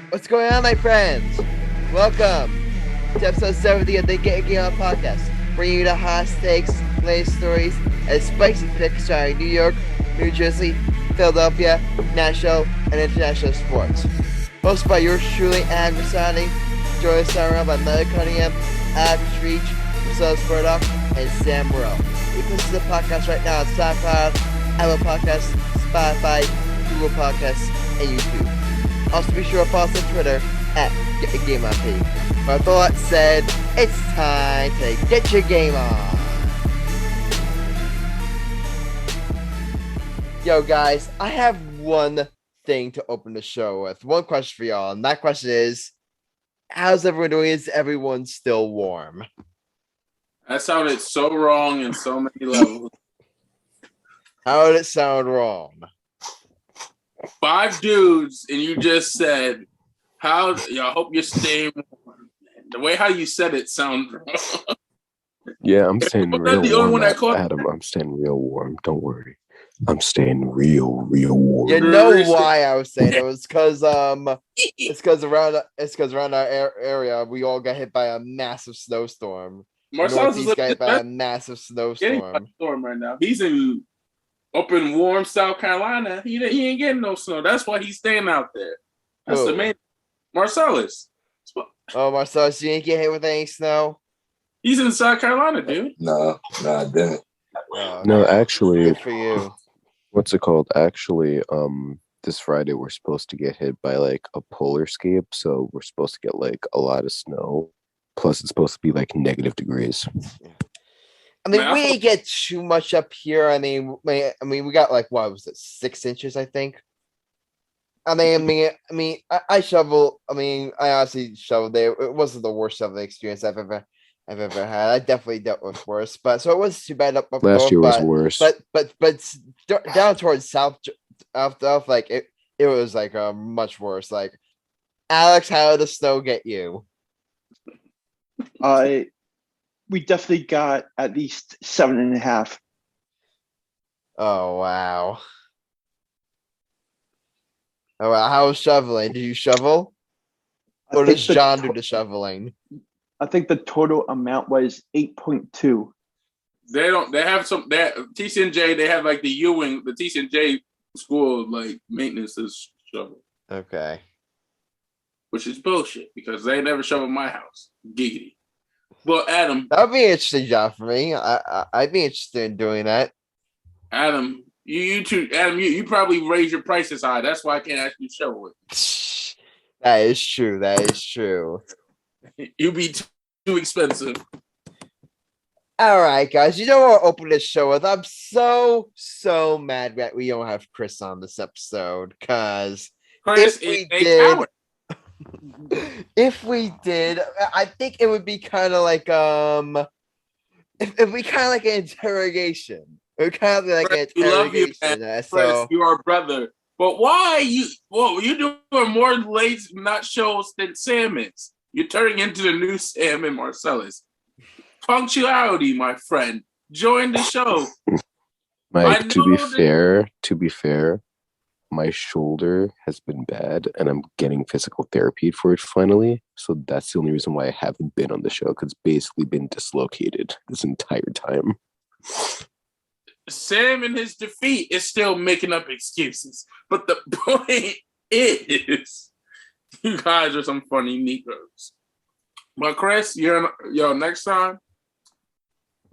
What's going on, my friends? Welcome to episode 70 of the Get Game On podcast, bringing you the hot stakes, latest stories, and spicy picks starring New York, New Jersey, Philadelphia, national, and international sports. Hosted by yours truly, Grassani, joined us around by Cunningham, Reich, Marcellus Murdock, and Sam Morell. You can listen to the podcast right now on SoundCloud, Apple Podcasts, Spotify, Google Podcasts, and YouTube. Also, be sure to follow us on Twitter at GetYourGameOnP. With all that said, it's time to get your game on. Yo, guys, I have one thing to open the show with. One question for y'all, and that question is, how's everyone doing? Is everyone still warm? That sounded so wrong in so many levels. How did it sound wrong? 5 dudes, and you just said, "How? I hope you're staying warm." The way how you said it sounds wrong. Yeah, I'm staying real the only warm. one that caught Adam, I'm staying real warm. Don't worry. I'm staying real warm. You know why I was saying it was because around our area we all got hit by a massive snowstorm. Marcellus is got hit by a massive snowstorm. Storm right now. He's up in warm South Carolina. He ain't getting no snow. That's why he's staying out there. That's the main Marcellus. Oh, Marcellus, you ain't get hit with any snow? He's in South Carolina, dude. No, I didn't. No, actually, good for you. What's it called? Actually, this Friday we're supposed to get hit by like a polar scape, so we're supposed to get like a lot of snow. Plus, it's supposed to be like negative degrees. I mean, we didn't get too much up here. I mean, we got like what was it, 6 inches, I think. I shovel. I mean, I honestly shoveled there. It wasn't the worst shoveling experience I've ever had. I definitely dealt with worse, but so it wasn't too bad up last year was worse. But down towards south, like it was like much worse. Like, Alex, how did the snow get you? We definitely got at least 7.5. Oh wow! Oh wow! How was shoveling? Did you shovel? Or does John do the shoveling? I think the total amount was 8.2. They have some that TCNJ. They have like the Ewing, the TCNJ school like maintenance is shovel. Okay. Which is bullshit because they never shoveled my house. Giggity. Well, Adam, that would be an interesting job for me. I'd be interested in doing that. Adam, you probably raise your prices high. That's why I can't ask you to shovel it. That is true. You'd be too expensive. All right, guys. You know what I'll open this show with? I'm so mad that we don't have Chris on this episode because if we did, I think it would be kind of like it'd be kind of like an interrogation. It would kind of be like Chris, an interrogation. We love you, man. Chris, you are a brother. But why you doing more late not shows than Sam is? You're turning into the new Sam and Marcellus. Punctuality, my friend. Join the show. Mike, to be fair, my shoulder has been bad and I'm getting physical therapy for it finally. So that's the only reason why I haven't been on the show, because it's basically been dislocated this entire time. Sam in his defeat is still making up excuses. But the point is, you guys are some funny Negroes. But Chris, next time,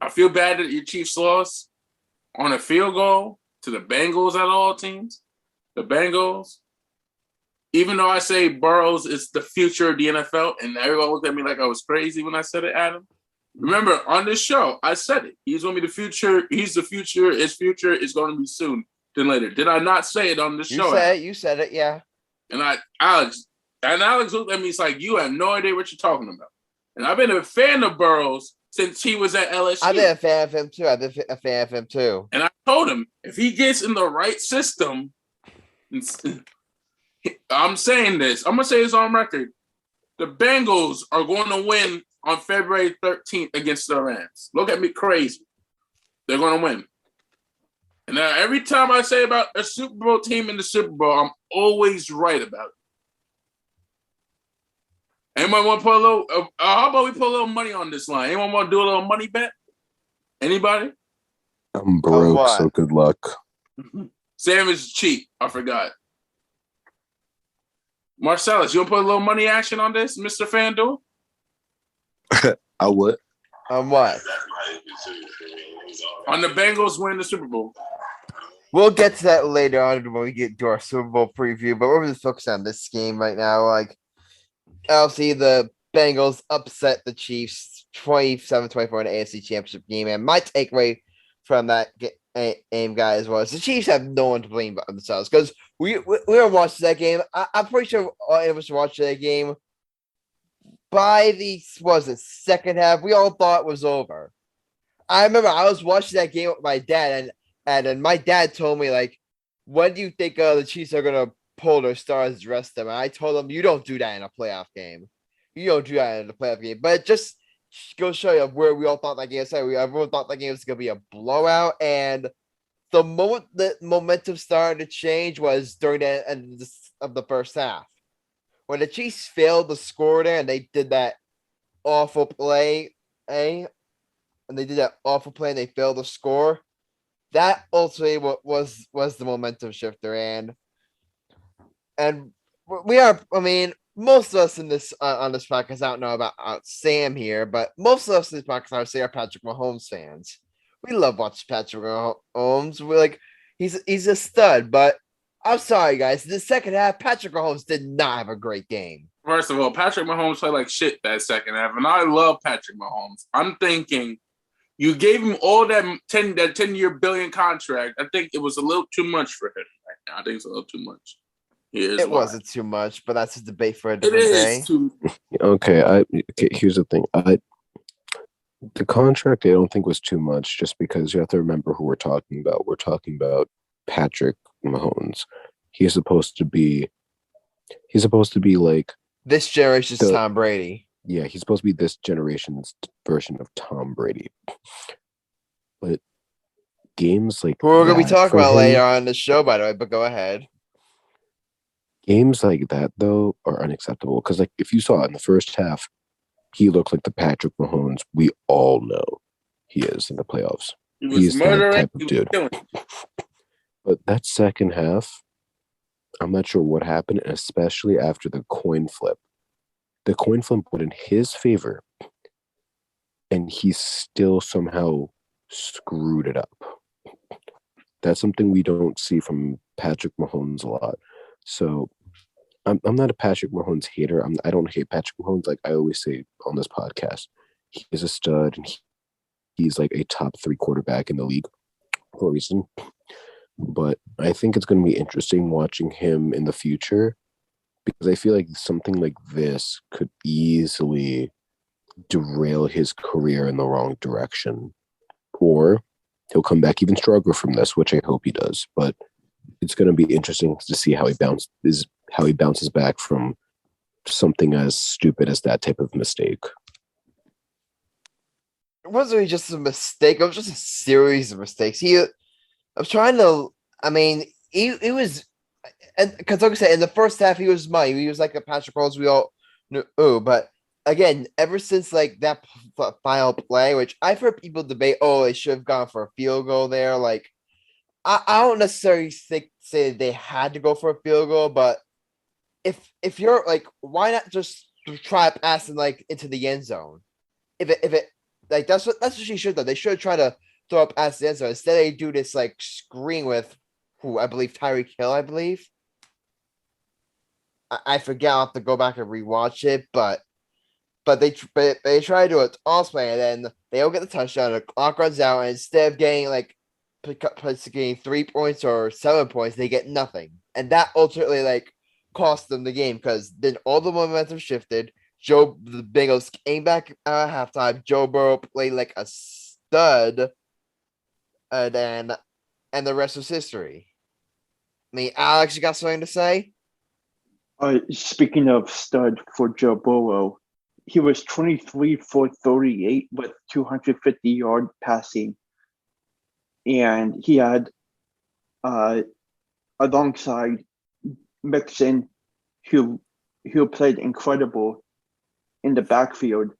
I feel bad that your Chiefs lost on a field goal to the Bengals at all teams. The Bengals, even though I say Burrows is the future of the NFL, and everyone looked at me like I was crazy when I said it, Adam. Remember, on this show, I said it. He's going to be the future. He's the future. His future is going to be soon than later. Did I not say it on this show? You said it, yeah. And Alex looked at me. He's like, you have no idea what you're talking about. And I've been a fan of Burrows since he was at LSU. I've been a fan of him too. And I told him, if he gets in the right system, I'm saying this. I'm going to say this on record. The Bengals are going to win on February 13th against the Rams. Look at me crazy. They're going to win. And every time I say about a Super Bowl team in the Super Bowl, I'm always right about it. Anyone want to put a little? How about we put a little money on this line? Anyone want to do a little money bet? Anybody? I'm broke, what? so good luck. Sam is cheap. I forgot. Marcellus, you want to put a little money action on this, Mr. FanDuel? I would. On what? On the Bengals win the Super Bowl. We'll get to that later on when we get to our Super Bowl preview, but we're just focused on this game right now. Like, obviously, the Bengals upset the Chiefs 27-24 in the AFC Championship game, and my takeaway from that game, guys, was the Chiefs have no one to blame but themselves, because we were watching that game. I'm pretty sure all of us watched that game. By the second half, we all thought it was over. I remember I was watching that game with my dad, and then my dad told me, like, when do you think the Chiefs are going to pull their stars and rest them? And I told him, you don't do that in a playoff game. You don't do that in a playoff game. But it just goes to show you where we all thought that game was. Everyone thought that game was going to be a blowout. And the moment the momentum started to change was during the end of the first half. When the Chiefs failed to score there, and they did that awful play, and they failed to score, that ultimately was the momentum shifter. And we are, I mean, most of us in this on this podcast, I don't know about Sam here, but most of us in this podcast, I would say, are Patrick Mahomes fans. We love watching Patrick Mahomes. We're like, he's a stud, but I'm sorry, guys. The second half, Patrick Mahomes did not have a great game. First of all, Patrick Mahomes played like shit that second half, and I love Patrick Mahomes. I'm thinking you gave him all that 10-year billion contract. I think it was a little too much for him right now. I think it's a little too much. It wasn't too much, but that's a debate for a different day. Okay, here's the thing. The contract I don't think was too much, just because you have to remember who we're talking about. We're talking about Patrick Mahomes. He's supposed to be like this generation's Tom Brady. Yeah, he's supposed to be this generation's version of Tom Brady. But games like who we're going to be talking about later on the show, by the way, but go ahead. Games like that, though, are unacceptable. Because, like, if you saw it in the first half, he looked like the Patrick Mahomes we all know he is in the playoffs. He's that type of dude. But that second half, I'm not sure what happened, especially after the coin flip. The coin flip went in his favor, and he still somehow screwed it up. That's something we don't see from Patrick Mahomes a lot. So I'm not a Patrick Mahomes hater. I don't hate Patrick Mahomes. Like I always say on this podcast, he is a stud, and he's like a top 3 quarterback in the league for a reason. But I think it's going to be interesting watching him in the future, because I feel like something like this could easily derail his career in the wrong direction, or he'll come back even stronger from this, which I hope he does. But it's going to be interesting to see how he bounces back from something as stupid as that type of mistake. It wasn't really just a mistake. It was just a series of mistakes. It was, because like I said, in the first half, he was like a Patrick Mahomes we all knew. But again, ever since like that final play, which I've heard people debate, they should have gone for a field goal there. Like, I don't necessarily say they had to go for a field goal, but if you're like, why not just try passing like into the end zone? If it like that's what she should have done. They should try to throw up past the end zone. Instead, they do this like screen with who I believe Tyreek Hill. I believe. I forget. I'll have to go back and rewatch it, but they try to do it also, and then they don't get the touchdown. The clock runs out, and instead of getting getting 3 points or 7 points, they get nothing, and that ultimately like cost them the game, because then all the momentum shifted. The Bengals came back at halftime. Joe Burrow played like a stud, and the rest was history. I mean, Alex, you got something to say? Speaking of stud for Joe Burrow, he was 23 for 38 with 250-yard passing. And he had, alongside Mixon, who played incredible, in the backfield.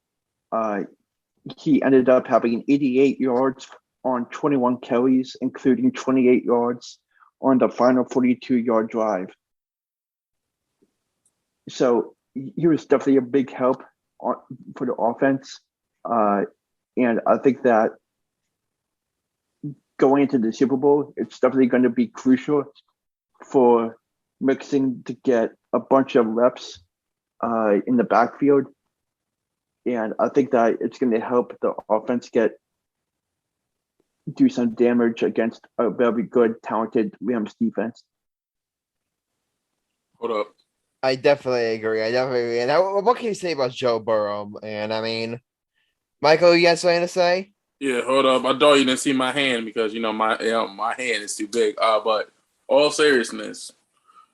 He ended up having 88 yards on 21 carries, including 28 yards on the final 42-yard drive. So he was definitely a big help for the offense. And I think that going into the Super Bowl, it's definitely going to be crucial for Mixon to get a bunch of reps in the backfield. And I think that it's going to help the offense do some damage against a very good, talented Rams defense. Hold up. I definitely agree. And what can you say about Joe Burrow? And I mean, Michael, you got something to say? Yeah, hold up. I thought you didn't see my hand because my hand is too big. But all seriousness,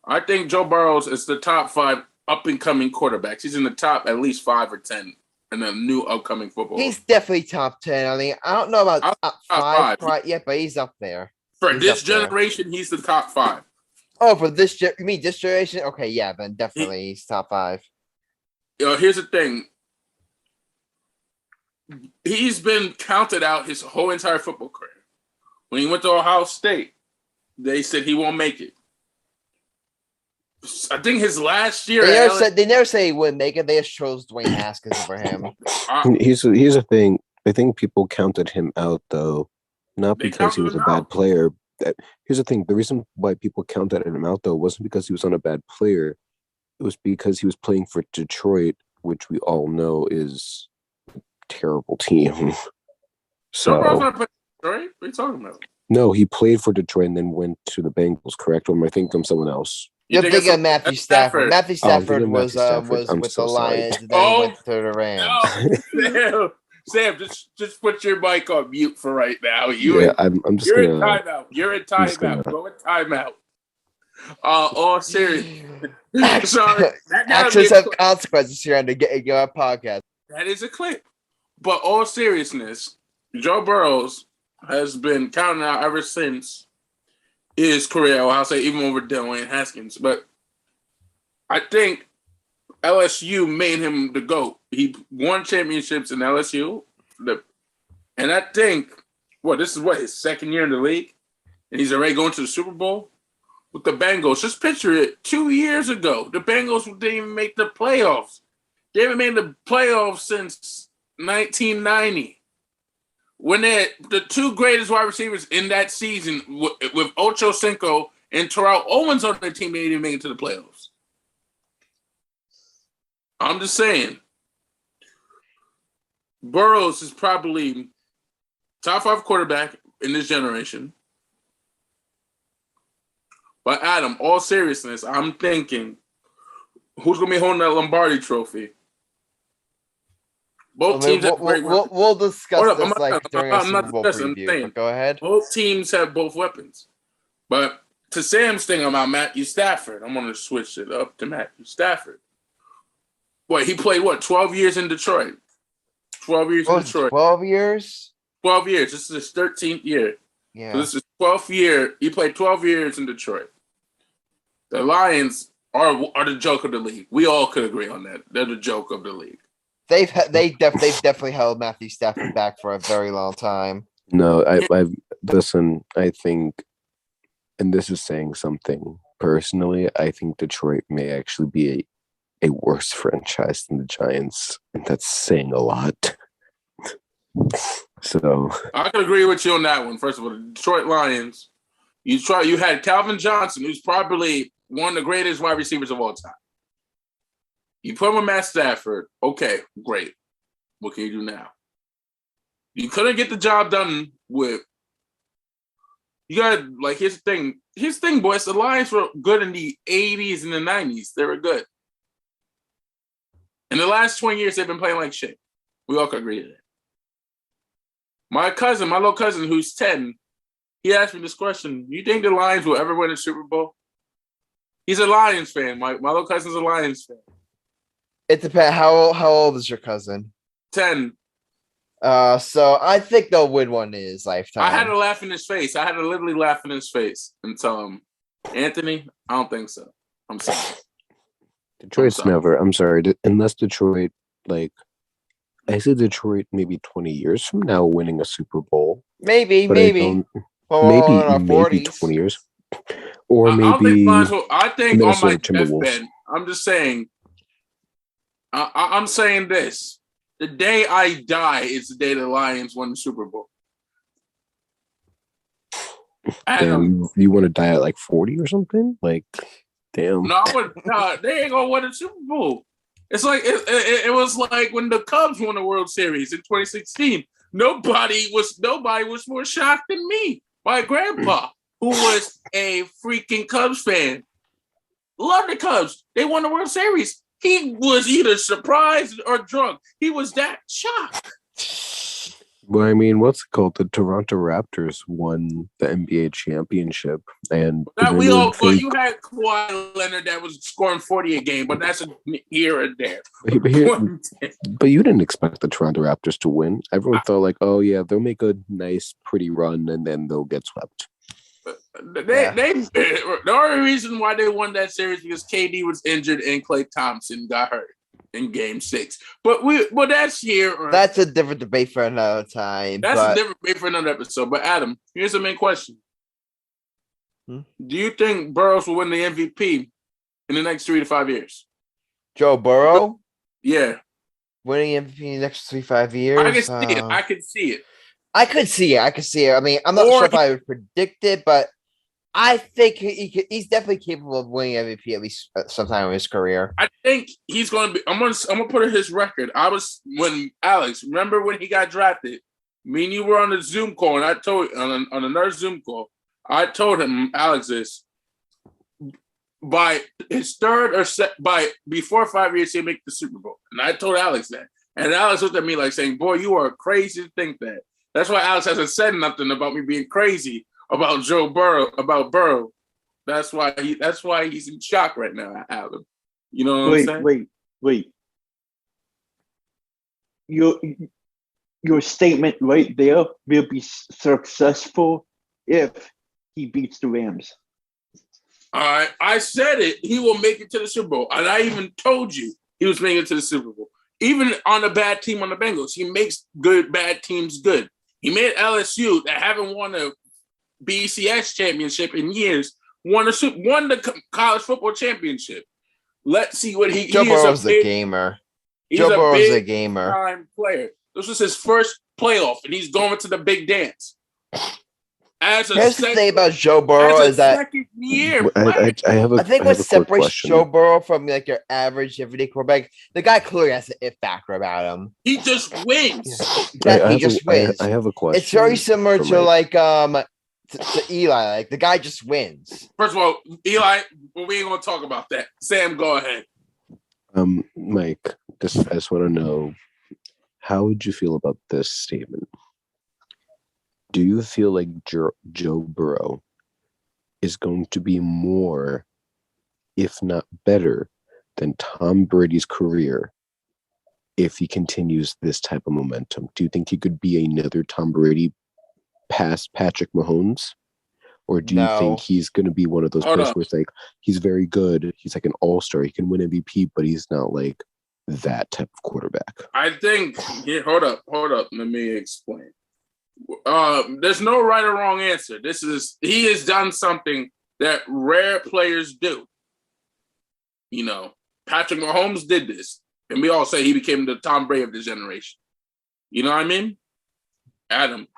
I think Joe Burrow is the top 5 up and coming quarterbacks. He's in the top at least 5 or 10 in the new upcoming football. He's definitely top 10. I mean, I don't know about top 5 yet, but he's up there. For this generation, he's the top 5. Oh, for this you mean this generation? Okay, yeah, then definitely he's top 5. Here's the thing. He's been counted out his whole entire football career. When he went to Ohio State, they said he won't make it. I think his last year. They never say he wouldn't make it. They just chose Dwayne Haskins for him. Here's the thing. I think people counted him out though, not because he was a bad player. Here's the thing. The reason why people counted him out though wasn't because he was on a bad player. It was because he was playing for Detroit, which we all know is a terrible team. So. What are you talking about? No, he played for Detroit and then went to the Bengals. Correct? Or am I thinking of someone else? You're thinking of Matthew Stafford. Matthew Stafford was with so the Lions, and then he went to the Rams. No. Sam, just put your mic on mute for right now. You're in timeout. You're in timeout. Go in timeout. All serious. Sorry. Actions have consequences here on the Getting Your Podcast. That is a clip. But all seriousness, Joe Burrow has been counting out ever since his career. I'll say even over Dwayne Haskins. But I think LSU made him the GOAT. He won championships in LSU. And I think, this is his second year in the league? And he's already going to the Super Bowl with the Bengals. Just picture it. 2 years ago, the Bengals didn't even make the playoffs. They haven't made the playoffs since 1990. When the 2 greatest wide receivers in that season with Ocho Cinco and Terrell Owens on their team, they didn't even make it to the playoffs. I'm just saying. Burrows is probably top 5 quarterback in this generation. But Adam, all seriousness, I'm thinking, who's going to be holding that Lombardi trophy? Both teams have great weapons. We'll discuss this during a Super Bowl preview. Go ahead. Both teams have both weapons. But to Sam's thing about Matthew Stafford, I'm going to switch it up to Matthew Stafford. He played 12 years in Detroit? 12 years in Detroit. 12 years? 12 years. This is his 13th year. Yeah. So this is 12th year. He played 12 years in Detroit. The Lions are the joke of the league. We all could agree on that. They're the joke of the league. They've definitely held Matthew Stafford back for a very long time. No, I listen. I think, and this is saying something personally. I think Detroit may actually be a worse franchise than the Giants, and that's saying a lot. So I can agree with you on that one. First of all, the Detroit Lions. You had Calvin Johnson, who's probably one of the greatest wide receivers of all time. You put him with Matt Stafford. Okay, great. What can you do now? You couldn't get the job done with. You got here's the thing. Here's the thing, boys. The Lions were good in the 80s and the 90s. They were good. In the last 20 years, they've been playing like shit. We all can agree to that. My little cousin, who's 10, he asked me this question. You think the Lions will ever win a Super Bowl? He's a Lions fan. My little cousin's a Lions fan. It depends. How old is your cousin? 10. So I think they'll win one in his lifetime. I had to laugh in his face. I had to literally laugh in his face and tell him, Anthony, I don't think so. I'm sorry. Detroit's never. I'm sorry. Unless Detroit Like, I see Detroit maybe 20 years from now winning a Super Bowl. Maybe. But Maybe in our maybe 20 years. Or I don't think maybe Lions will. I think on my Minnesota Timberwolves. deathbed, I'm just saying. I'm saying this: the day I die is the day the Lions won the Super Bowl. Damn, you want to die at like 40 or something? Like, damn. No, they ain't gonna win the Super Bowl. It's like it was like when the Cubs won the World Series in 2016. Nobody was more shocked than me. My grandpa, who was a freaking Cubs fan, loved the Cubs. They won the World Series. He was either surprised or drunk. He was that shocked. Well, I mean, what's it called? The Toronto Raptors won the NBA championship, and you had Kawhi Leonard that was scoring 40 a game, but that's here and there. But you didn't expect the Toronto Raptors to win. Everyone thought like, oh yeah, they'll make a nice, pretty run, and then they'll get swept. The only reason why they won that series because KD was injured and Klay Thompson got hurt in Game 6. But that's here. That's a different debate for another time. That's a different debate for another episode. But Adam, here's the main question: Do you think Burrows will win the MVP in the next 3 to 5 years? Joe Burrow? Yeah, winning MVP in the next 3 to 5 years. I can see it. I can see it. I could see it. I mean, I'm not sure if I would predict it, but I think he's definitely capable of winning MVP at least sometime in his career. I think he's going to be. I'm gonna put in his record. When Alex, remember when he got drafted? Me and you were on the Zoom call, and I told on another Zoom call. I told him Alex this by his third or before 5 years he'll make the Super Bowl, and I told Alex that, and Alex looked at me like saying, "Boy, you are crazy to think that." That's why Alex hasn't said nothing about me being crazy about Burrow. That's why he's in shock right now, Adam. You know what I'm saying? Wait. Your statement right there will be successful if he beats the Rams. All right, I said it. He will make it to the Super Bowl, and I even told you he was making it to the Super Bowl. Even on a bad team on the Bengals, he makes bad teams good. He made LSU that haven't won a BCS championship in years, won the college football championship. Let's see what Joe Burrow's a gamer. Joe Burrow's a gamer. Time player. This was his first playoff, and he's going to the big dance. Here's the thing about Joe Burrow is that second year. I think what separates Joe Burrow from like your average everyday quarterback, the guy clearly has an it factor about him. He just wins. He just wins. I have a question. It's very similar to like to Eli. Like the guy just wins. First of all, Eli, we ain't gonna talk about that. Sam, go ahead. Mike, I just want to know, how would you feel about this statement? Do you feel like Joe Burrow is going to be more, if not better, than Tom Brady's career if he continues this type of momentum? Do you think he could be another Tom Brady past Patrick Mahomes? Or do you think he's going to be one of those players where it's like, he's very good, he's like an all-star, he can win MVP, but he's not like that type of quarterback? I think, hold up, let me explain. There's no right or wrong answer. He has done something that rare players do. You know, Patrick Mahomes did this, and we all say he became the Tom Brady of the generation. You know what I mean? Adam,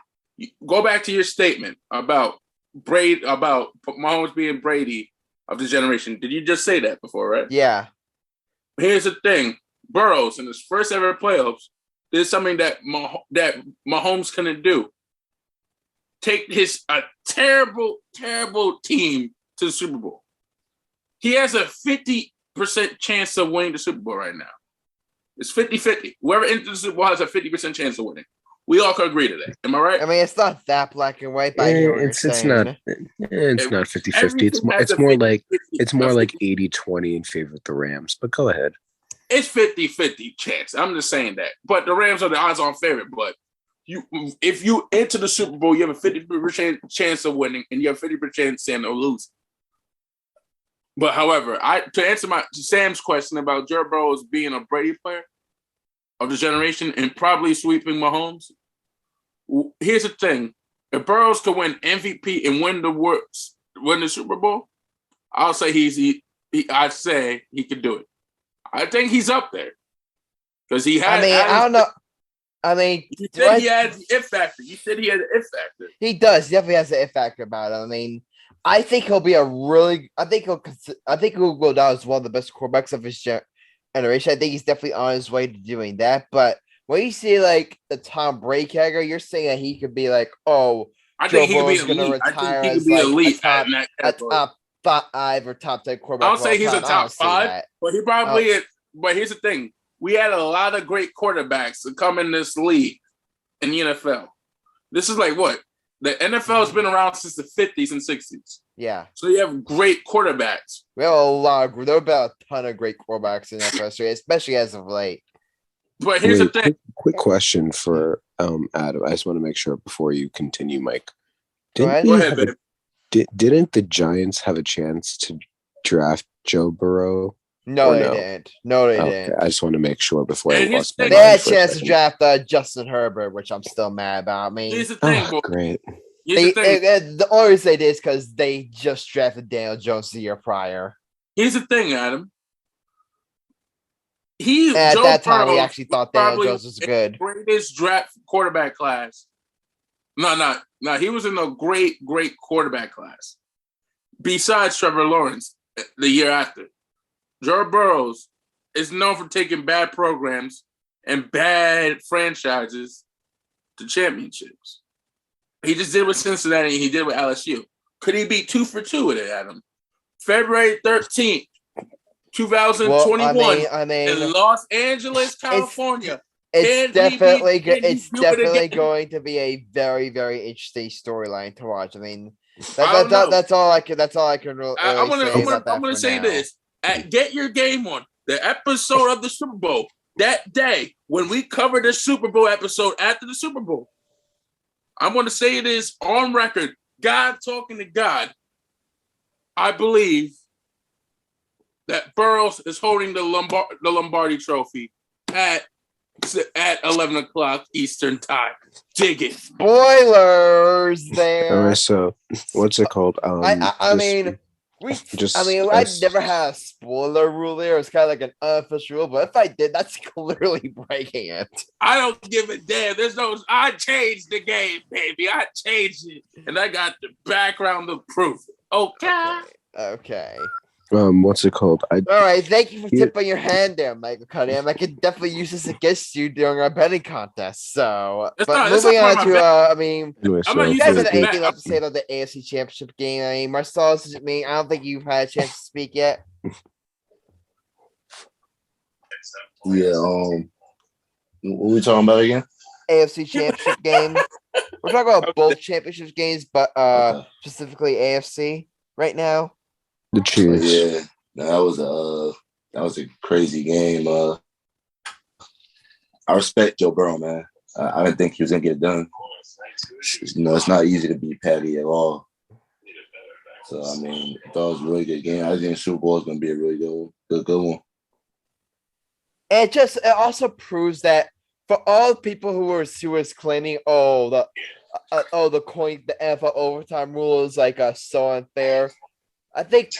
go back to your statement about Mahomes being Brady of the generation. Did you just say that before, right? Yeah. Here's the thing. Burrows, in his first ever playoffs, did something that Mahomes couldn't do. Take a terrible, terrible team to the Super Bowl. He has a 50% chance of winning the Super Bowl right now. It's 50-50. Whoever enters the Super Bowl has a 50% chance of winning. We all can agree to that. Am I right? I mean, it's not that black and white. But it's not 50-50. It's more like 80-20 in favor of the Rams. But go ahead. It's 50-50 chance. I'm just saying that. But the Rams are the odds-on favorite. But if you enter the Super Bowl, you have a 50% chance of winning, and you have a 50% chance of losing. But however, to answer Sam's question about Joe Burrow being a Brady player, of the generation and probably sweeping Mahomes. Here's the thing: if Burrows could win MVP and win the Super Bowl, I'll say I'd say he could do it. I think he's up there because he had. I don't know. I mean, you said he had the it factor. You said he had the it factor. He does. He definitely has the it factor about him. I mean, I think he'll be I think he'll go down as one of the best quarterbacks of his generation. I think he's definitely on his way to doing that. But when you see like the Tom Brady category, you're saying that he could be like, oh, I think he could be elite. I think he could be elite a top 5 or top 10 quarterback. I'll say he's a top 5, but he probably is. But here's the thing. We had a lot of great quarterbacks to come in this league in the NFL. This is like what? The NFL has been around since the 50s and 60s. Yeah. So you have great quarterbacks. We have there have been a ton of great quarterbacks in NFL history, especially as of late. But here's the thing. Quick question for Adam. I just want to make sure before you continue, Mike. Go ahead, babe. Didn't the Giants have a chance to draft Joe Burrow? No, they didn't. No, they didn't. I just want to make sure before I lost my They had a chance to draft Justin Herbert, which I'm still mad about. I mean, here's the thing, great. The only reason they did is because they just drafted Daniel Jones the year prior. Here's the thing, Adam. At that time, he actually thought Daniel Jones was good. Greatest draft quarterback class. No. He was in a great quarterback class. Besides Trevor Lawrence, the year after. Joe Burrow is known for taking bad programs and bad franchises to championships. He just did with Cincinnati and he did with LSU. Could he be 2 for 2 with it, Adam? February 13th, 2021 in Los Angeles, California. It's definitely going to be a very, very interesting storyline to watch. I mean, that's all I can really I'm gonna say now. this. Get your game on the episode of the Super Bowl that day when we cover the Super Bowl episode after the Super Bowl. I'm going to say this on record. God talking to God. I believe that Burrows is holding the Lombardi Trophy at 11 o'clock Eastern time. Dig it. Spoilers there. All right, so what's it called? I never had a spoiler rule there. It's kind of like an unofficial rule, but if I did, that's clearly breaking it. I don't give a damn. I changed the game, baby. I changed it, and I got the background to proof. Okay. What's it called? All right. Thank you for tipping your hand there, Michael Cunningham. I could definitely use this against you during our betting contest. So, moving on to, you guys have anything left to say about the AFC Championship game? I mean, Marcellus, I don't think you've had a chance to speak yet. Yeah. What are we talking about again? AFC Championship game. We're talking about both championship games, but specifically AFC right now. The Chiefs. Yeah, that was a crazy game. I respect Joe Burrow, man. I didn't think he was gonna get it done. It's not easy to beat Patty at all. So I mean, I thought it was a really good game. I think Super Bowl is gonna be a really good one. It also proves that for all the people who was claiming, the NFL overtime rule is like so unfair. I think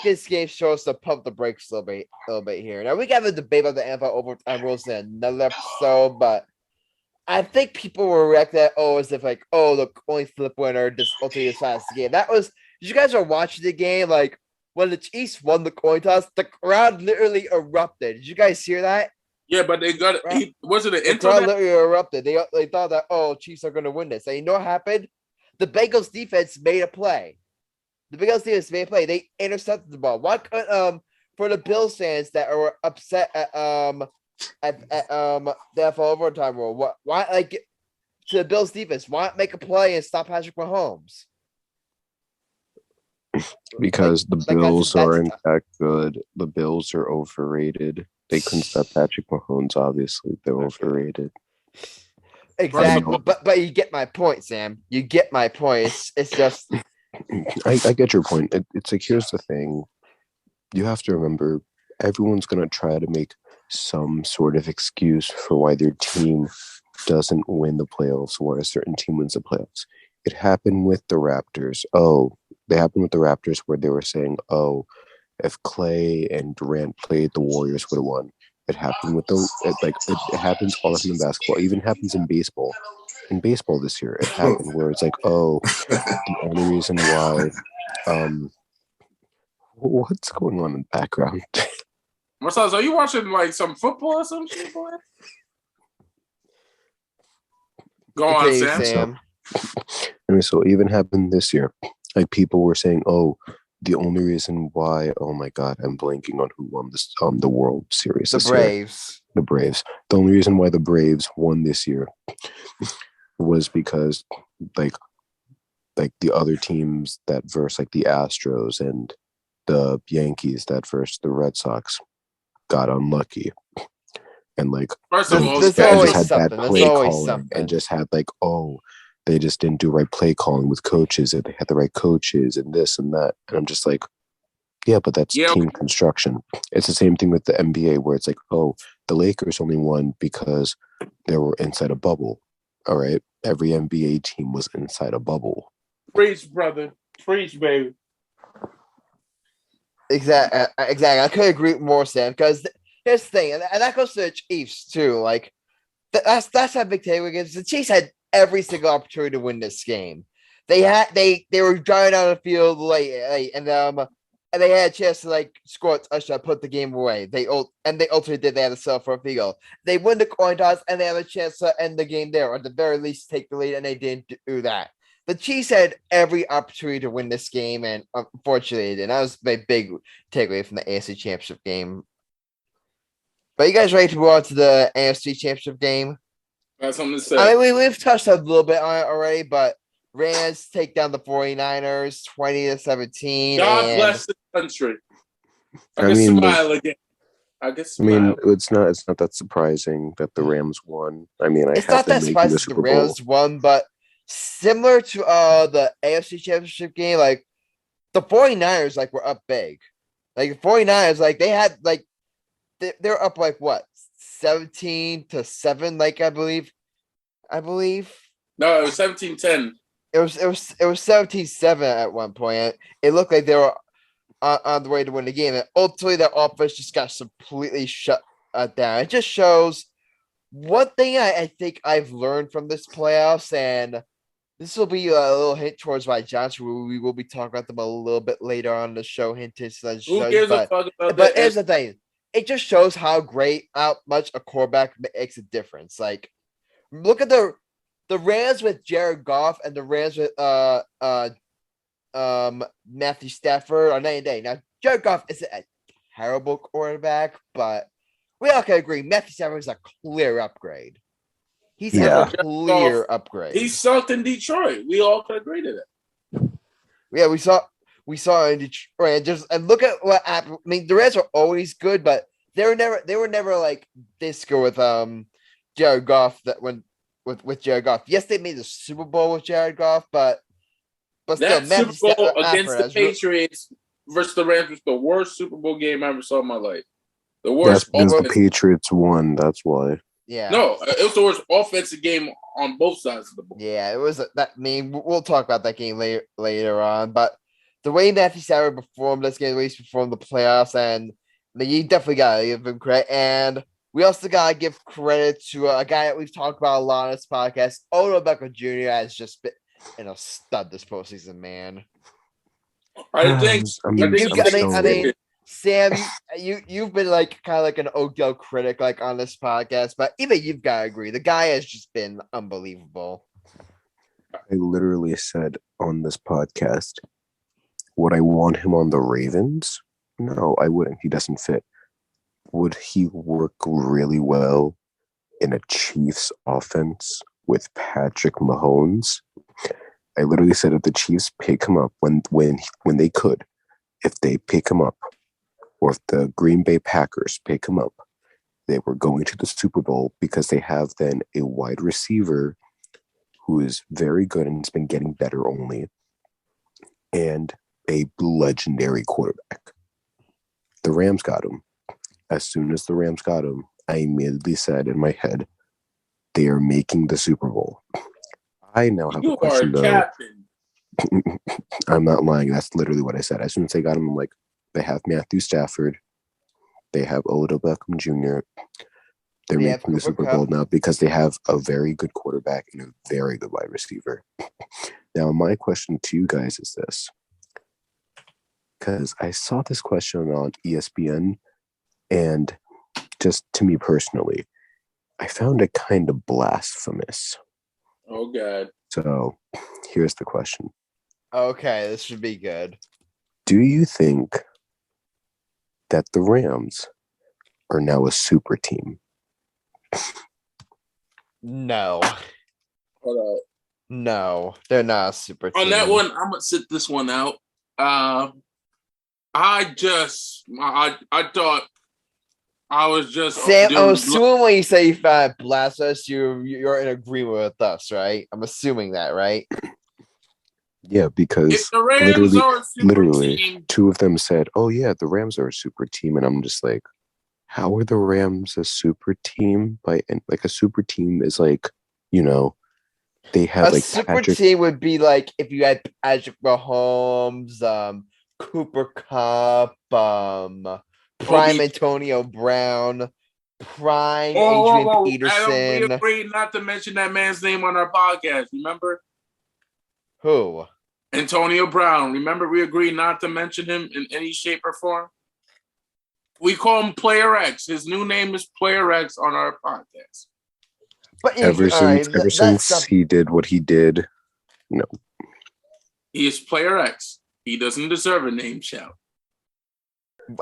this game shows us to pump the brakes a little bit here. Now we got a debate about the NFL overtime rules in another episode, but I think people will react that as if the coin flip winner just ultimately decides the game. Did you guys are watching the game, like when the Chiefs won the coin toss, the crowd literally erupted. Did you guys hear that? Yeah, but they got was it an internet? The crowd literally erupted. They thought that Chiefs are going to win this. And you know what happened? The Bengals defense made a play. They intercepted the ball. Why couldn't for the Bills fans that were upset at the NFL overtime rule? Why to the Bills defense? Why not make a play and stop Patrick Mahomes? Because the Bills aren't that good. The Bills are overrated. They couldn't stop Patrick Mahomes. Obviously, they're overrated. Exactly, but you get my point, Sam. You get my point. It's just. I get your point. It's like, here's the thing. You have to remember, everyone's going to try to make some sort of excuse for why their team doesn't win the playoffs or a certain team wins the playoffs. It happened with the Raptors. They happened with the Raptors where they were saying, if Clay and Durant played, the Warriors would have won. It happened with it happens all the time in basketball. It even happens in baseball. In baseball this year, it happened where it's like, the only reason why, what's going on in the background? Marcellus, are you watching like some football or some shit, boy? Go on, Sam. Anyway, so it even happened this year. Like people were saying, the only reason why, oh my God, I'm blanking on who won this the World Series this year. The Braves. The only reason why the Braves won this year was because like the other teams that verse like the Astros and the Yankees that verse the Red Sox got unlucky. And like first of all, just had bad play calling and just had like, they just didn't do right play calling with coaches and they had the right coaches and this and that. And I'm just like, yeah, but that's team construction. It's the same thing with the NBA where it's like, the Lakers only won because they were inside a bubble. All right. Every NBA team was inside a bubble. Preach, brother. Preach, baby. Exactly. I couldn't agree more, Sam, because here's the thing, and that goes to the Chiefs too. Like that's how big takeaway is. The Chiefs had every single opportunity to win this game. They were driving out of the field late, and they had a chance to like score a touchdown, put the game away. They ultimately did. They had to sell for a field goal. They win the coin toss, and they have a chance to end the game there, or at the very least take the lead, and they didn't do that. The Chiefs had every opportunity to win this game, and unfortunately, they didn't. That was my big takeaway from the AFC Championship game. But you guys ready to move on to the AFC Championship game? Got something to say. I mean, we've touched a little bit on it already, but Rams take down the 49ers 20-17. God bless the country. I can smile again. It's not that surprising that the Rams won. I mean, it's not that surprising the Rams won, but similar to the AFC Championship game, like the 49ers like were up big. Like the 49ers, like they had like they're up like what 17-7, like I believe. No, it was 17-10. It was 17-7 at one point. It looked like they were on the way to win the game, and ultimately their offense just got completely shut down. It just shows one thing I think I've learned from this playoffs, and this will be a little hint towards my Johnson. We will be talking about them a little bit later on the show. Who gives a fuck about that? But here's the thing. It just shows how much a quarterback makes a difference. Like, look at the Rams with Jared Goff and the Rams with Matthew Stafford on night and day. Now, Jared Goff isn't a terrible quarterback, but we all can agree Matthew Stafford is a clear upgrade. He's a clear upgrade. He sucked in Detroit. We all can agree to that. Yeah, we saw in Detroit, and look at what happened. I mean, the Reds are always good, but they were never like this good with Jared Goff. With Jared Goff. Yes, they made the Super Bowl with Jared Goff, but still, that Super Bowl against the Patriots versus the Rams was the worst Super Bowl game I ever saw in my life. The worst. That's because the Patriots won. That's why. Yeah. No, it was the worst offensive game on both sides of the ball. Yeah, it was that. I mean, we'll talk about that game later on, but the way Matthew Stafford performed this game, at least performed the playoffs, and you definitely got to give him credit. And we also got to give credit to a guy that we've talked about a lot on this podcast. Odell Beckham Jr. has just been a stud this postseason, man. I think Sam, you've been like kind of like an Odell critic like on this podcast, but even you've got to agree the guy has just been unbelievable. I literally said on this podcast, would I want him on the Ravens? No, I wouldn't. He doesn't fit. Would he work really well in a Chiefs offense with Patrick Mahomes? I literally said if the Chiefs pick him up when they could, if they pick him up, or if the Green Bay Packers pick him up, they were going to the Super Bowl because they have then a wide receiver who is very good and has been getting better only, and a legendary quarterback. The Rams got him. as soon as the Rams got him, I immediately said in my head, they are making the Super Bowl. I now have a question, though. Captain. I'm not lying. That's literally what I said. As soon as they got him, I'm like, they have Matthew Stafford. They have Odell Beckham Jr. They're making the Super Bowl now because they have a very good quarterback and a very good wide receiver. Now, my question to you guys is this. Because I saw this question on ESPN, and just to me personally, I found it kind of blasphemous. Oh, God. So, here's the question. Okay, this should be good. Do you think that the Rams are now a super team? Hold No. up. No, they're not a super team. On that one, I'm going to sit this one out. I thought I was just... Sam, I'm assuming when you say you found blasphemous, you're in agreement with us, right? I'm assuming that, right? Yeah, because if the Rams are a super team, two of them said, "Oh yeah, the Rams are a super team," and I'm just like, "How are the Rams a super team?" Like a super team is like, they have a super team would be like if you had Patrick Mahomes, Cooper Kupp, prime Antonio Brown, prime Adrian Peterson. Adam, we agreed not to mention that man's name on our podcast. Remember? Who? Antonio Brown. Remember, we agreed not to mention him in any shape or form. We call him Player X. His new name is Player X on our podcast. But ever since he did what he did, no. He is Player X. He doesn't deserve a name shout.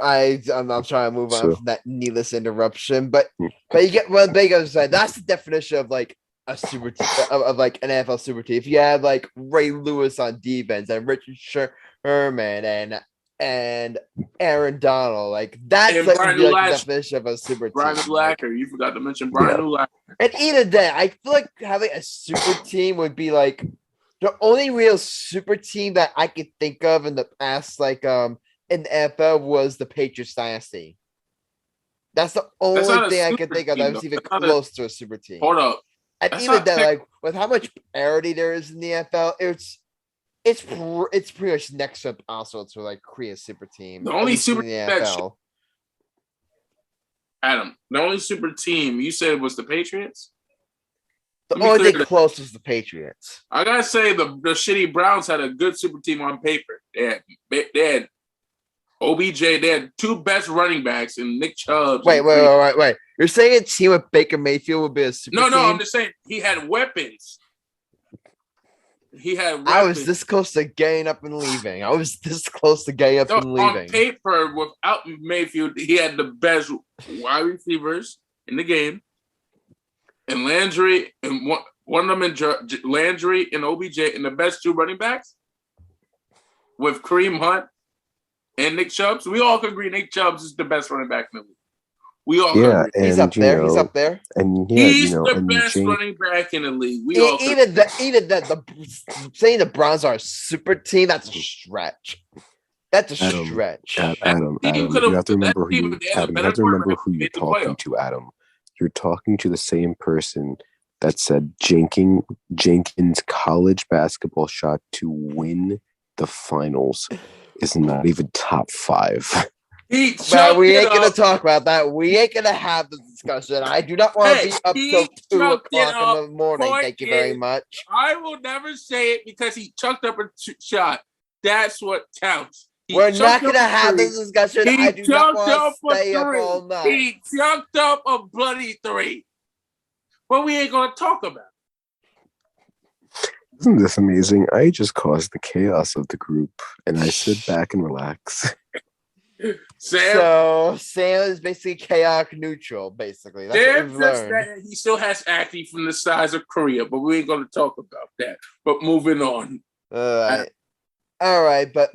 I'm not trying to move on from that needless interruption, but you get what Bagel said. That's the definition of like a super team, of like an NFL super team. If you have like Ray Lewis on defense and Richard Sherman and Aaron Donald, like that's like the definition of a super team. Brian Urlacher, you forgot to mention Brian Urlacher. And either that, I feel like having a super team would be like the only real super team that I could think of in the past, like in the NFL, was the Patriots dynasty. That's the only thing I could think of that was even close to a super team. Hold up. And even that, like with how much parity there is in the NFL, it's pretty much next to impossible to like create a super team. The only super team in the NFL. Adam, the only super team you said was the Patriots? The only thing close was the Patriots. I gotta say the shitty Browns had a good super team on paper. They had OBJ, they had two best running backs in Nick Chubb. Wait. You're saying a team with Baker Mayfield would be a super team? No, I'm just saying he had weapons. I was this close to getting up and leaving. On paper, without Mayfield, he had the best wide receivers in the game. And Landry, and one of them in Landry and OBJ, and the best two running backs with Kareem Hunt and Nick Chubb. So we all can agree Nick Chubb is the best running back in the league. We all agree. He's up there. He's up there. And he's the best running back in the league. Saying the Browns are a super team, that's a stretch. That's a stretch. Adam, you have to remember who you're talking to, Adam. You're talking to the same person that said Jenkins' college basketball shot to win the finals is not even top 5. But we ain't gonna talk about that. We ain't gonna have this discussion. I do not want to be up till 2 o'clock in the morning. Thank you very much. I will never say it because he chucked up a shot. That's what counts. We're not gonna have this discussion. I do not want to stay up all night. He chucked up a bloody 3. But we ain't gonna talk about it. Isn't this amazing? I just caused the chaos of the group, and I sit back and relax. Sam is basically chaotic neutral, basically. That's what we've learned. He still has acne from the size of Korea, but we ain't going to talk about that. But moving on. All right, but...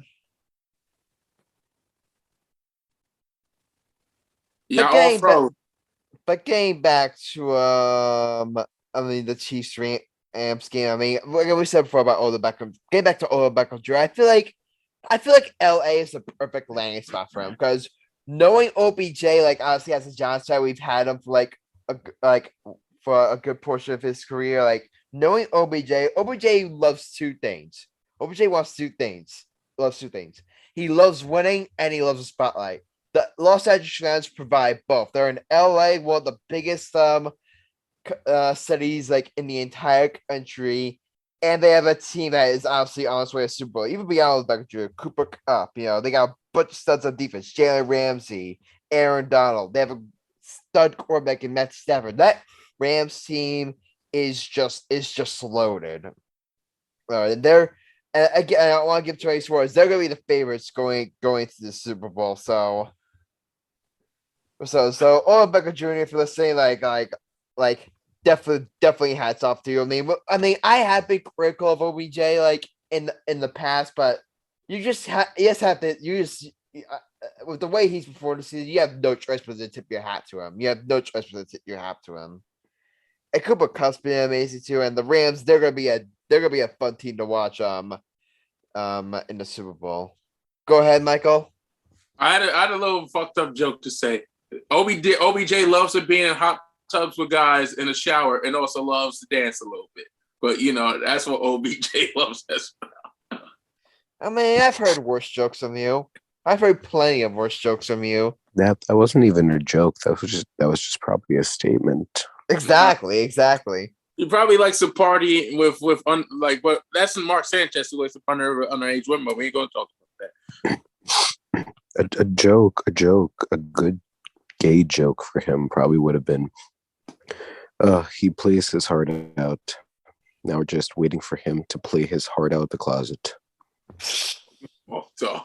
But getting back to, the Chiefs Rams game, like we said before about Odell Beckham, getting back to Odell Beckham Jr., I feel like LA is the perfect landing spot for him because knowing OBJ, like honestly, as a Giants fan, we've had him for for a good portion of his career. Like knowing OBJ loves two things. OBJ wants two things. Loves two things. He loves winning and he loves the spotlight. The Los Angeles Rams provide both. They're in LA, one of the biggest cities like in the entire country, and they have a team that is obviously on its way to Super Bowl. Even beyond Beckham Jr., Cooper Kupp, they got a bunch of studs on defense. Jalen Ramsey, Aaron Donald. They have a stud quarterback in Matt Stafford. That Rams team is just loaded. And they're again. I don't want to give too many words. They're going to be the favorites going to the Super Bowl. So all Beckham Jr. if you're listening, like definitely hats off to you. I mean, I have been critical of OBJ like in the past, but you just have to with the way he's performed this season, you have no choice but to tip your hat to him. You have no choice but to tip your hat to him. And Cooper Kupp's been amazing too, and the Rams they're gonna be a fun team to watch in the Super Bowl. Go ahead, Michael. I had a little fucked up joke to say. OBJ loves to be in hot tubs with guys in the shower and also loves to dance a little bit. But that's what OBJ loves as well. I mean, I've heard worse jokes from you. I've heard plenty of worse jokes from you. That wasn't even a joke. That was just probably a statement. Exactly. He probably likes to party but that's Mark Sanchez who likes to party with underage women, but we ain't gonna talk about that. A joke, a good gay joke for him probably would have been, he plays his heart out. Now we're just waiting for him to play his heart out the closet. Oh, so.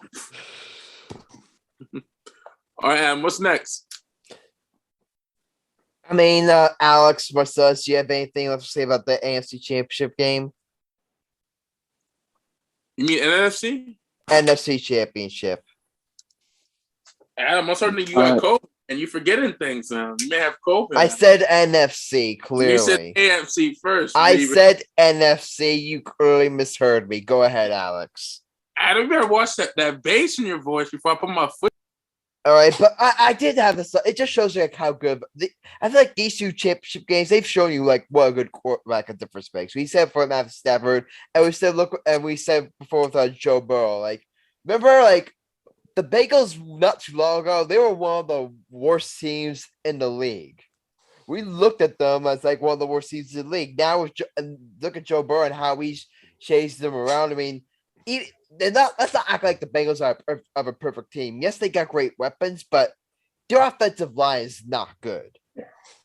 All right, what's next? I mean, Alex, Marcellus, do you have anything left to say about the AFC Championship game? You mean NFC? NFC Championship. Adam, I'm certain you got COVID and you're forgetting things now. You may have COVID. I said NFC, clearly. You said AFC first. I said NFC. You clearly misheard me. Go ahead, Alex. Adam, you better watch that bass in your voice before I put my foot. All right, but I did have this. It just shows you like how good. I feel like these two championship games, they've shown you like what a good quarterback in different respects. We said for Matt Stafford, and we said before with Joe Burrow. Like, remember, like the Bengals not too long ago, they were one of the worst teams in the league. We looked at them as like one of the worst teams in the league. Now, look at Joe Burrow and how he's chased them around. I mean, let's not act like the Bengals are a perfect team. Yes, they got great weapons, but their offensive line is not good.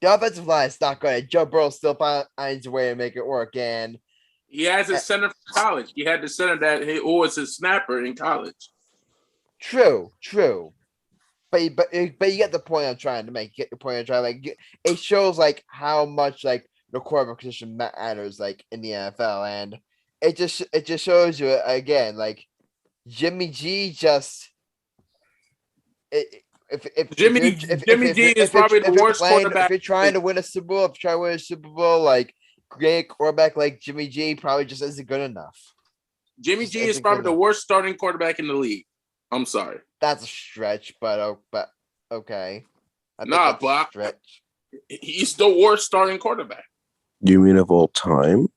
The offensive line is not good. And Joe Burrow still finds a way to make it work. And he has a center from college. He had the center that he was a snapper in college. True. But you get the point I'm trying to make. Like it shows like how much like the quarterback position matters like in the NFL, and it just shows you again like Jimmy G just if Jimmy G is probably the worst quarterback. If you're trying to win a Super Bowl, like great quarterback like Jimmy G probably just isn't good enough. Jimmy G is probably the worst starting quarterback in the league. I'm sorry. That's a stretch, but okay. Stretch. He's the worst starting quarterback. You mean of all time?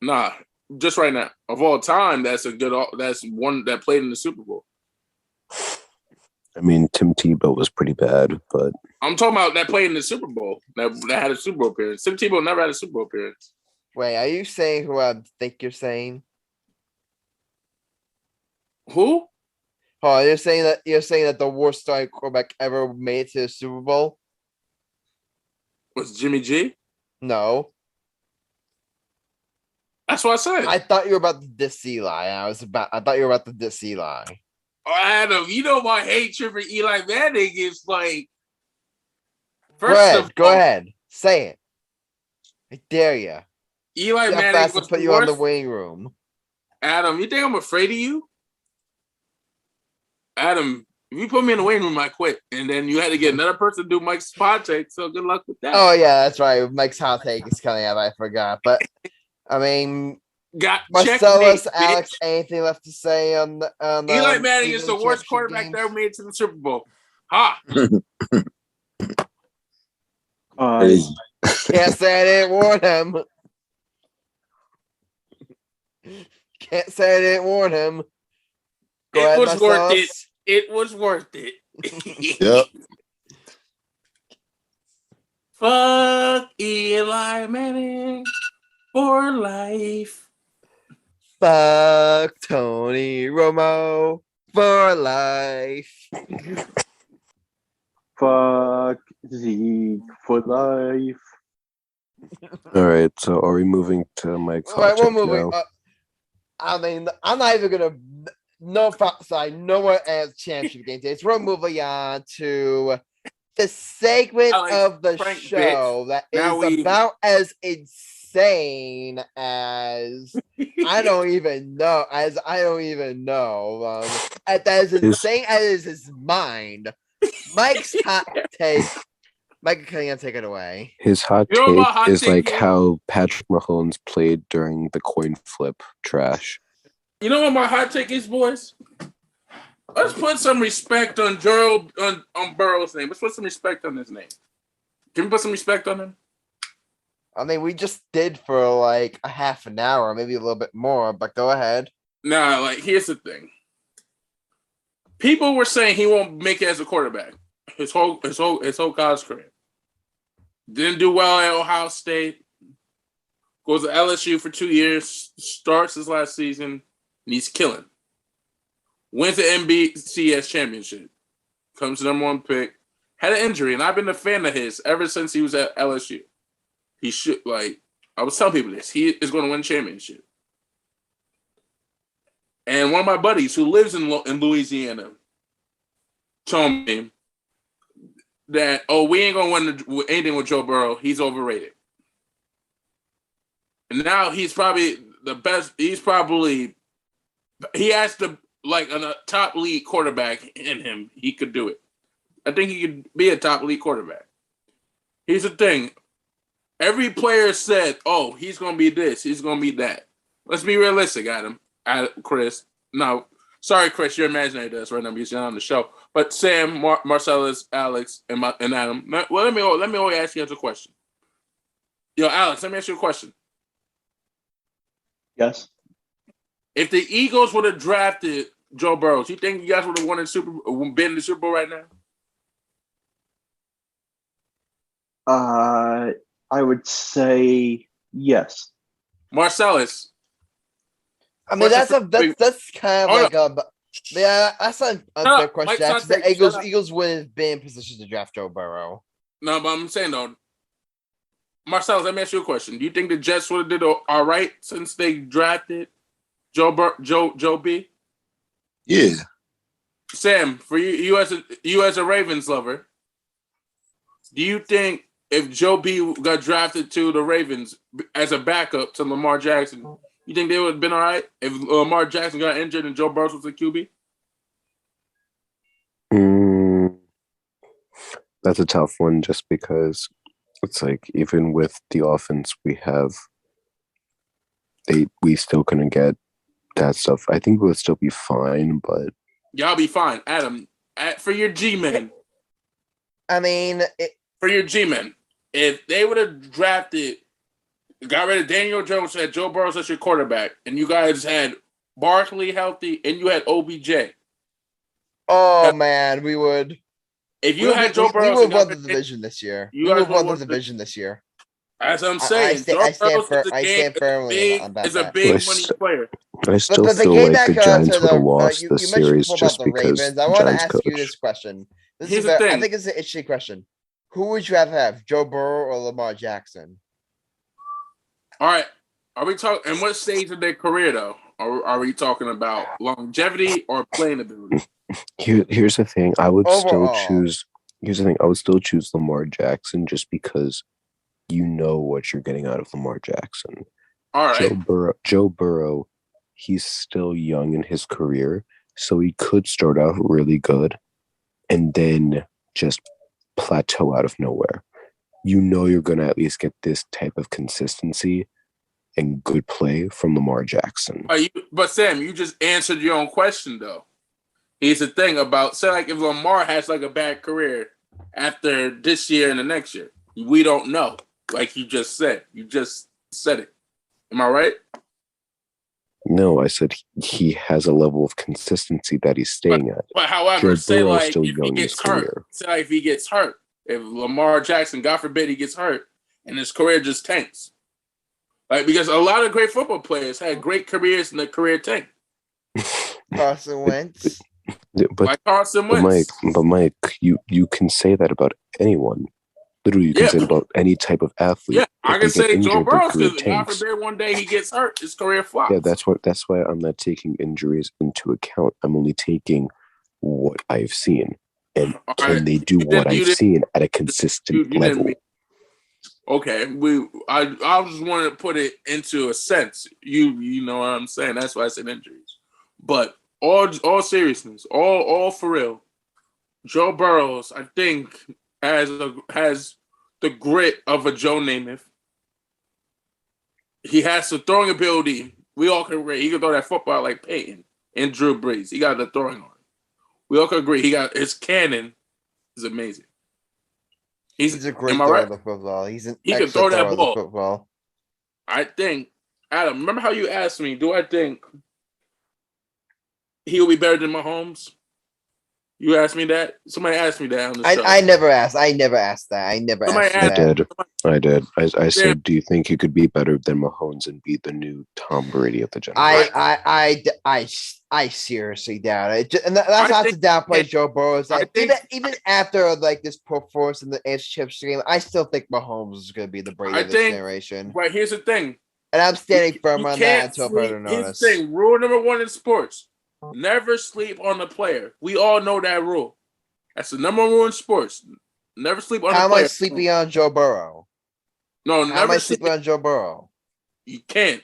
Nah, just right now. Of all time, that's one that played in the Super Bowl. I mean, Tim Tebow was pretty bad, but I'm talking about that played in the Super Bowl. That had a Super Bowl appearance. Tim Tebow never had a Super Bowl appearance. Wait, are you saying who I think you're saying? Who? Oh, you're saying that the worst starting quarterback ever made it to the Super Bowl was Jimmy G? No. That's what I said. I thought you were about to diss Eli. I thought you were about to diss Eli. Oh, Adam, you know my hatred for Eli Manning is like. Go ahead. Say it. I dare you. Eli Manning was put you on the waiting room. Adam, you think I'm afraid of you? Adam, if you put me in the waiting room, I quit. And then you had to get another person to do Mike's hot take. So good luck with that. Oh yeah, that's right. Mike's hot take is coming out. I forgot, but I mean, Marcellus, Alex, anything left to say on Eli Manning is the worst quarterback that ever made it to the Super Bowl. Ha! Can't say I didn't warn him. Can't say I didn't warn him. It was worth it. It was worth it. Yep. Fuck Eli Manning for life. Fuck Tony Romo for life. Fuck Zeke for life. All right, so are we moving to Mike's All right, hot we're take moving. now? I mean, I'm not even gonna. No one as championship game days. We're moving on to the segment of the show that is about as insane as I don't even know. As as insane as is his mind. Mike's hot take. Mike, can you take it away? His hot take is like how Patrick Mahomes played during the coin flip trash. You know what my hot take is, boys? Let's put some respect on Burrow's name. Let's put some respect on his name. Can we put some respect on him? I mean, we just did for like a half an hour, maybe a little bit more, but go ahead. Nah, like, here's the thing. People were saying he won't make it as a quarterback. His whole college career. Didn't do well at Ohio State. Goes to LSU for 2 years. Starts his last season. And he's killing. Wins the NBCS championship. Comes to number 1 pick. Had an injury, and I've been a fan of his ever since he was at LSU. He should, like, I was telling people this. He is going to win a championship. And one of my buddies who lives in Louisiana told me that, we ain't going to win anything with Joe Burrow. He's overrated. And now he's probably the best. He has to, like, a top league quarterback in him. He could do it. I think he could be a top league quarterback. Here's the thing. Every player said, he's going to be this. He's going to be that. Let's be realistic, Chris. No, sorry, Chris. You're imaginary to us right now because you're not on the show. But Sam, Marcellus, Alex, and Adam. Well, let me only ask you guys a question. Yo, Alex, let me ask you a question. Yes. If the Eagles would have drafted Joe Burrow, do you think you guys would have been in the Super Bowl right now? I would say yes. Marcellus. I mean, that's kind of like that's an unfair question. Actually, the Eagles would have been in position to draft Joe Burrow. No, but I'm saying though, Marcellus, let me ask you a question. Do you think the Jets would have did all right since they drafted Joe B? Yeah. Sam, for you as a Ravens lover, do you think if Joe B got drafted to the Ravens as a backup to Lamar Jackson, you think they would have been all right if Lamar Jackson got injured and Joe Burrow was the QB? That's a tough one just because it's like even with the offense we have, we still couldn't get that stuff. I think we would still be fine, but y'all be fine. Adam, for your G-men. I mean, for your G-men, if they would have got rid of Daniel Jones, had Joe Burrow as your quarterback, and you guys had Barkley healthy, and you had OBJ. Man, we would. If you had Joe Burrow, we would won the division this year. We would won the division this year. As I'm saying, I stand firmly on that. Is a big money player. I still feel like the Giants would have lost the series just because Ravens. I want to ask you this question. I think it's an interesting question. Who would you rather have, Joe Burrow or Lamar Jackson? All right. Are we talking? And what stage of their career, though? Are we talking about longevity or playing ability? Here's the thing. I would still choose. Here's the thing. I would still choose Lamar Jackson just because you know what you're getting out of Lamar Jackson. All right. Joe Burrow, he's still young in his career, so he could start out really good and then just plateau out of nowhere. You know you're going to at least get this type of consistency and good play from Lamar Jackson. But Sam, you just answered your own question, though. Here's the thing about, say, like if Lamar has like a bad career after this year and the next year, we don't know. Like you just said. You just said it. Am I right? No, I said he has a level of consistency that he's staying at. But however, Joe say Burrow's like still if he young in his gets hurt, career. say like if he gets hurt, if Lamar Jackson, God forbid, he gets hurt and his career just tanks. Like, because a lot of great football players had great careers and their career tanked. Carson Wentz. But, like Carson Wentz. But Mike, you can say that about anyone. Literally, you can say that about any type of athlete. Yeah, I can say Joe Burrow, because God tanks. forbid one day he gets hurt, his career flops. Yeah, that's why I'm not taking injuries into account. I'm only taking what I've seen. And can they do what I've seen at a consistent level? Okay, I just wanted to put it into a sense. You know what I'm saying? That's why I said injuries. But all seriousness, all for real, Joe Burrow, I think, has the grit of a Joe Namath. He has the throwing ability. We all can agree. He can throw that football like Peyton and Drew Brees. He got the throwing arm. We all can agree. He got his cannon is amazing. He's a great thrower of the football. He can throw that ball. Football. I think, Adam, remember how you asked me, do I think he'll be better than Mahomes? You asked me that? Somebody asked me that on the show. I never asked that. I did. I said, do you think he could be better than Mahomes and be the new Tom Brady of the generation? I seriously doubt it. And that's not to downplay Joe Burrow. Even after like this performance in the AFC Championship game, I still think Mahomes is going to be the Brady of this generation. Right, here's the thing. And I'm standing firm on that until further notice. Here's the thing. Rule number 1 in sports. Never sleep on the player. We all know that rule. That's the number 1 rule in sports. Never sleep on the player. How am I sleeping on Joe Burrow? No, How am I sleeping on Joe Burrow? You can't.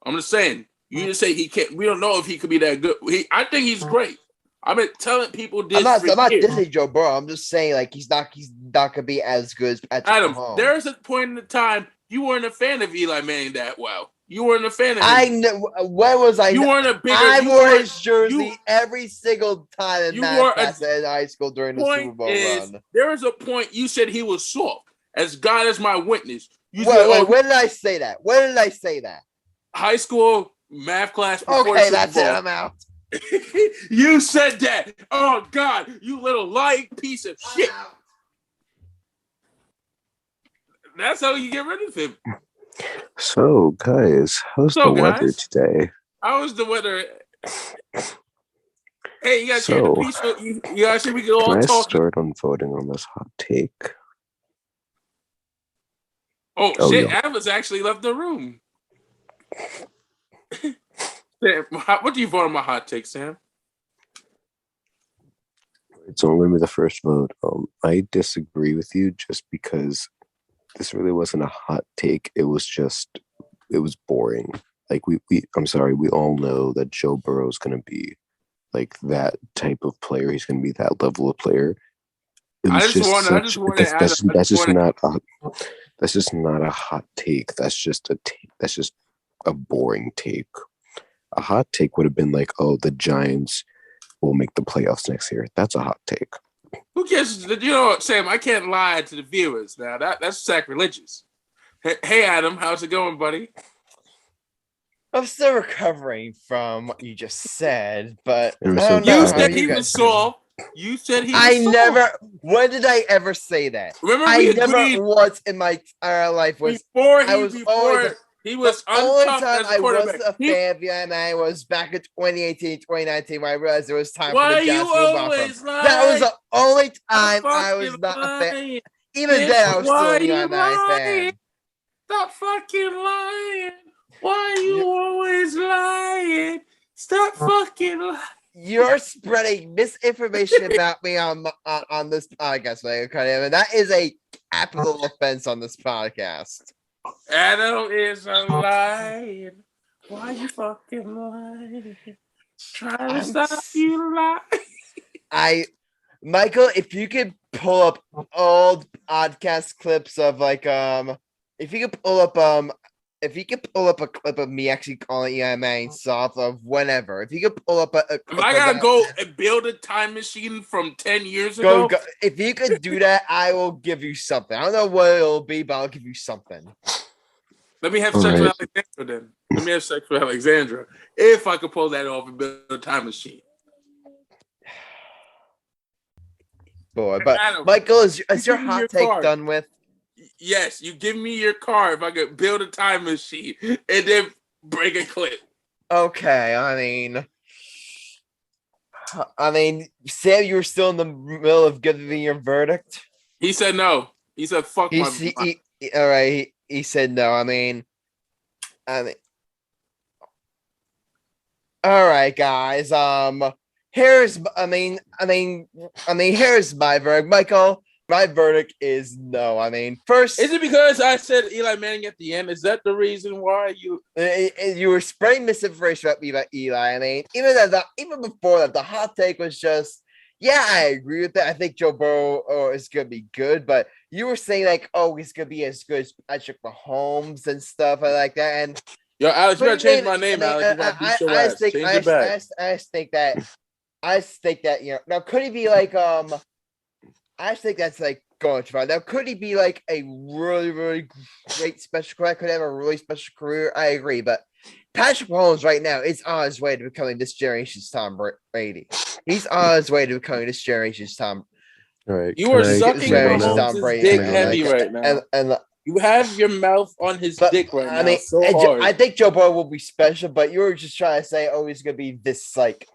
I'm just saying. You just say he can't. We don't know if he could be that good. I think he's great. I've been telling people this. I'm not dissing Joe Burrow. I'm just saying like he's not gonna be as good as Patrick Adam, Mahomes. There's a point in the time you weren't a fan of Eli Manning that well. You weren't a fan of him. I know. When was I? You weren't a bigger. I wore his jersey every single time in high school during the Super Bowl run. There was a point you said he was soft. As God is my witness. Wait, when did I say that? When did I say that? High school math class. Okay, that's it. I'm out. You said that. Oh God, you little lying piece of shit. That's how you get rid of him. So, guys, how's the weather today? How was the weather? Hey, you guys hear the piece? You guys see we can all talk. Can I start on voting on this hot take? Oh shit! Yeah. Adam's actually left the room. Sam, what do you vote on my hot take, Sam? So I'm going to be the first vote. I disagree with you just because this really wasn't a hot take. It was boring. Like I'm sorry, we all know that Joe Burrow is going to be like that type of player. He's going to be that level of player. That's just not a hot take. That's just a boring take. A hot take would have been like, oh, the Giants will make the playoffs next year. That's a hot take. Who cares? You know, Sam, I can't lie to the viewers now. That's sacrilegious. Hey, Adam, how's it going, buddy? I'm still recovering from what you just said, but you said he was soft. You said he was soft. When did I ever say that? Remember, never once in my entire life was. He was only time I wasn't a fan of I was back in 2018, 2019 when I realized it was time for the Giants to move on from. That was the only time I was not a fan. Even then, I was still a Eli Manning fan. Stop fucking lying. Why are you always lying? Stop fucking lying. You're spreading misinformation about me on this podcast, and that is a capital offense on this podcast. Adam is a lying. Why you fucking lying? Trying to stop you lying. Michael, if you could pull up old podcast clips of if you could pull up if you could pull up a clip of me actually calling Eli Manning soft of whenever, if you could pull up a clip if I gotta go and build a time machine from 10 years ago, if you could do that, I will give you something. I don't know what it'll be, but I'll give you something. Let me have sex with Alexandra then. Let me have sex with Alexandra. If I could pull that off and build a time machine. Boy, but Adam, Michael, is your hot take done with? Yes, you give me your car if I could build a time machine and then break a clip. Okay, I mean, Sam, you were still in the middle of giving your verdict. He said no. He said fuck my. All right, he said no. I mean, all right, guys. Here's my verdict, Michael. My verdict is no. I mean, first, is it because I said Eli Manning at the end? Is that the reason why you were spreading misinformation about me about Eli? I mean, even before that, the hot take was just, yeah, I agree with that. I think Joe Burrow is gonna be good, but you were saying like, oh, he's gonna be as good as Patrick Mahomes and stuff like that. And yo, Alex, you gotta change my name, Alex. I think that now could he be like I just think that's like going too far. Now could he be like a really, really great special career? Could have a really special career. I agree, but Patrick Mahomes right now is on his way to becoming this generation's Tom Brady. He's on his way to becoming this generation's Tom. All right, you are sucking Mahomes' dick heavy right now. And you have your mouth on his dick right now. So hard. I think Joe Burrow will be special, but you were just trying to say, oh, he's gonna be this like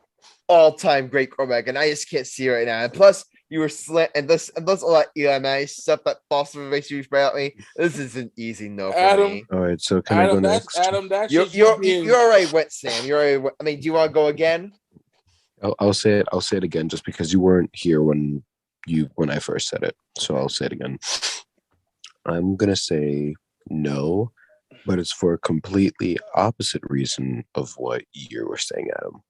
all-time great quarterback, and I just can't see it right now. And plus, you were and this all that Eli Manning stuff that false information you spread out me. This is an easy no for me. All right, so can I go next? You already went, Sam. You already went. I mean, do you want to go again? I'll say it. I'll say it again, just because you weren't here when I first said it. So I'll say it again. I'm gonna say no, but it's for a completely opposite reason of what you were saying, Adam.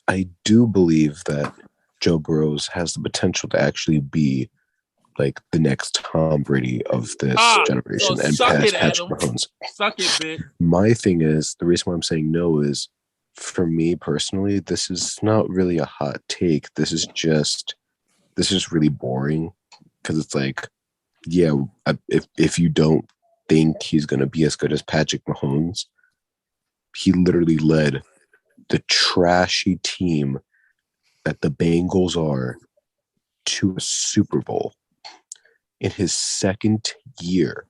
I do believe that Joe Burrow has the potential to actually be like the next Tom Brady of this generation and pass Patrick Mahomes. Suck it, bitch. My thing is, the reason why I'm saying no is, for me personally, this is not really a hot take. This is really boring, because it's like, yeah, if you don't think he's going to be as good as Patrick Mahomes, he literally led the trashy team that the Bengals are to a Super Bowl in his second year.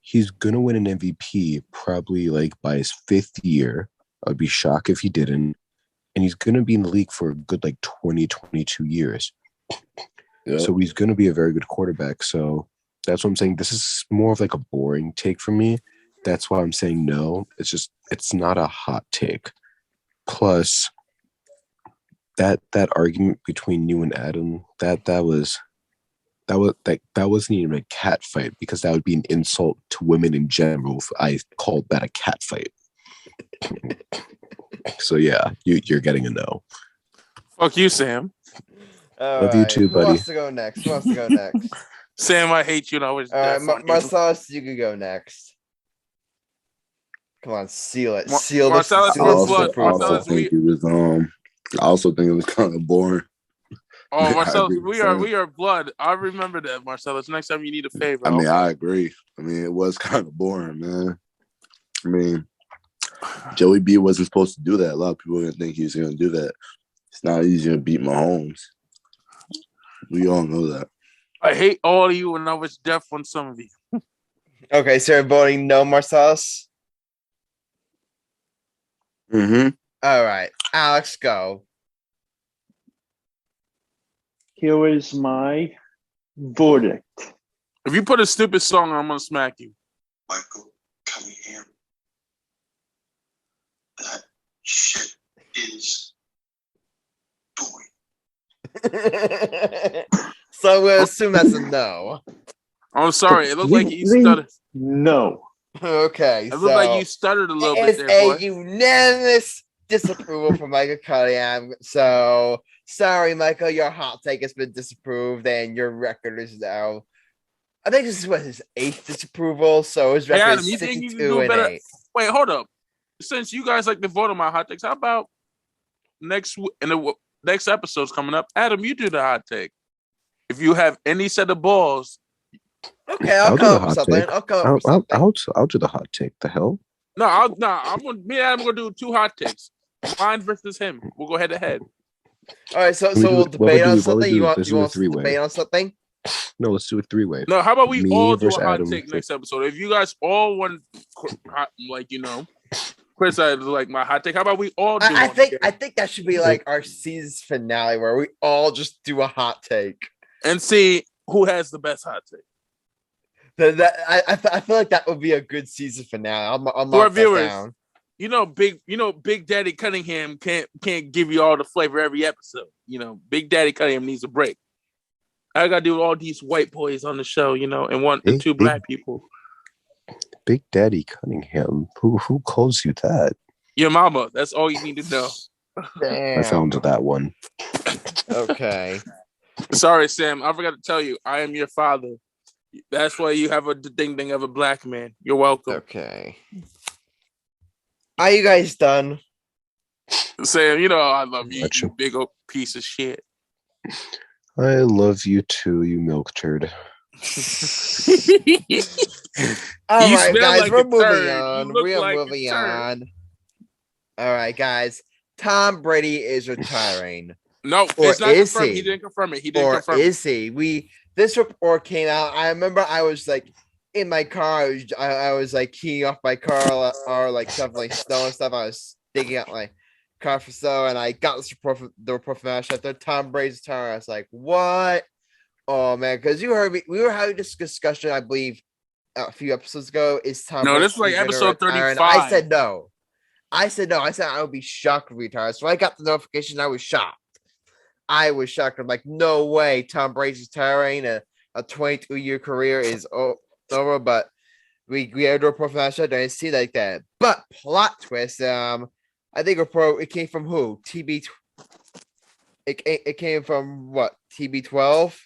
He's going to win an MVP probably like by his fifth year. I'd be shocked if he didn't. And he's going to be in the league for a good like 20, 22 years. Yep. So he's going to be a very good quarterback. So that's what I'm saying. This is more of like a boring take for me. That's why I'm saying no. It's not a hot take. Plus, that argument between you and Adam, that wasn't even a cat fight, because that would be an insult to women in general if I called that a cat fight. So yeah, you're getting a no. Fuck you, Sam. Love you too, buddy. Who wants to go next? Sam, I hate you, and I always. All right, Marcellus, you can go next. Come on, seal it. Seal Marcellus, I also think it was kind of boring. Oh, Marcellus, we are blood. I remember that, Marcellus. Next time you need a favor. I mean, I agree. I mean, it was kind of boring, man. I mean, Joey B wasn't supposed to do that. A lot of people didn't think he was going to do that. It's not easy to beat Mahomes. We all know that. I hate all of you, and I was deaf on some of you. Okay, so you're voting no, Marcellus? Mm-hmm. All right, Alex, go. Here is my verdict. If you put a stupid song on, I'm going to smack you. Michael Cunningham. That shit is boring. So we'll assume that's a no. I'm sorry. It looked like you stuttered. No. Okay. It looked like you stuttered a little bit there, boy. It's a unanimous disapproval from Michael Cunningham. So sorry, Michael, your hot take has been disapproved, and your record is now I think this is what his 8th disapproval, so his Hey, record Adam, is you think you can 62 do and better? 8. Wait, hold up. Since you guys like to vote on my hot takes, how about next episode's coming up? Adam, you do the hot take. If you have any set of balls. Okay, I'll come up with something. I'll do the hot take. The hell? Me and Adam gonna do 2 hot takes. Mine versus him. We'll go head to head. All right, so we'll debate on something. You want us to debate on something? No, let's do a 3-way. No, how about we all do a hot Adam take next episode? If you guys all want, criticize like my hot take, how about we all do? I think that should be like our season finale where we all just do a hot take and see who has the best hot take. I feel like that would be a good season finale. I'll mark our viewers, down. Big Daddy Cunningham can't give you all the flavor every episode. Big Daddy Cunningham needs a break. I gotta do all these white boys on the show, and 2 black people. Big Daddy Cunningham. Who calls you that? Your mama. That's all you need to know. Damn. I found that one. Okay. Sorry, Sam. I forgot to tell you, I am your father. That's why you have a ding of a black man. You're welcome. Okay. Are you guys done? Sam, I love you, you big old piece of shit. I love you too, you milk turd. All right, guys, we're moving on. We are moving on. All right, guys. Tom Brady is retiring. No, it's not confirmed. He didn't confirm it. Is he? This report came out. I remember I was like in my car. I was like keying off my car or like stuff like snow and stuff. I was digging out my car for snow, and I got this report from after Tom Brady's retiring. I was like, what? Oh man, because you heard me. We were having this discussion, I believe, a few episodes ago. Is Tom? No, Brady this is like episode 35. I said no. I said I would be shocked if he retired. So I got the notification. I was shocked. I'm like, no way. Tom Brady's retiring. A 22-year career is over. But we had a report from that show. I didn't see like that. But plot twist. I think it came from who? TB. It came from what? TB12.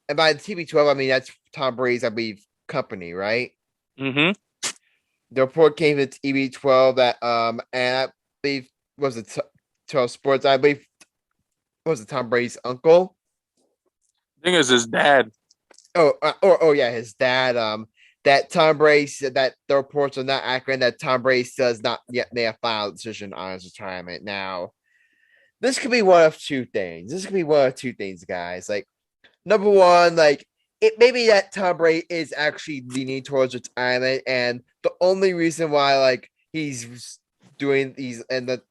And by the TB12, I mean that's Tom Brady's, I believe, company, right? Mm-hmm. The report came to TB12 that and I believe was it 12 Sports? I believe was it Tom Brady's uncle? I think it's his dad. Oh yeah, his dad. That Tom Brady said that the reports are not accurate. That Tom Brady does not yet make a final decision on his retirement. Now, this could be one of 2 things. Guys. Like, number one, like it may be that Tom Brady is actually leaning towards retirement, and the only reason why like he's doing these and it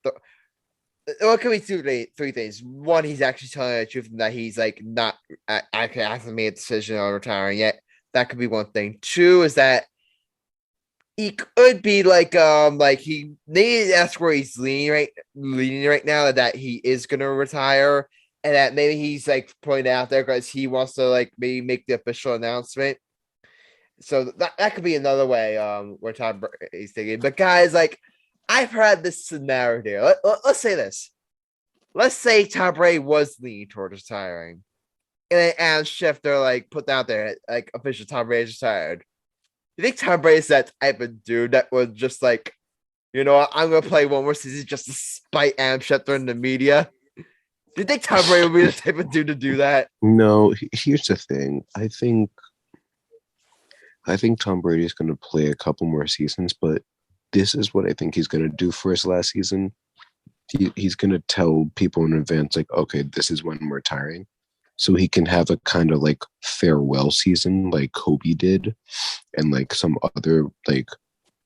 could be 3 things. One, he's actually telling the truth that he's like not actually hasn't made a decision on retiring yet. That could be one thing. 2 is that he could be like that's where he's leaning right now, that he is gonna retire, and that maybe he's like putting it out there because he wants to like maybe make the official announcement. So that could be another way where Tom Brady's thinking. But guys, like I've heard this scenario. Let's say this. Let's say Tom Brady was leaning towards retiring, and then Adam Schefter like put out there like official Tom Brady's retired. You think Tom Brady's that type of dude that would just like, I'm gonna play one more season just to spite Adam Schefter in the media? Do you think Tom Brady would be the type of dude to do that? No. Here's the thing. I think Tom Brady is going to play a couple more seasons, but this is what I think he's going to do for his last season. He's going to tell people in advance, like, okay, this is when I'm retiring. So he can have a kind of like farewell season like Kobe did and like some other like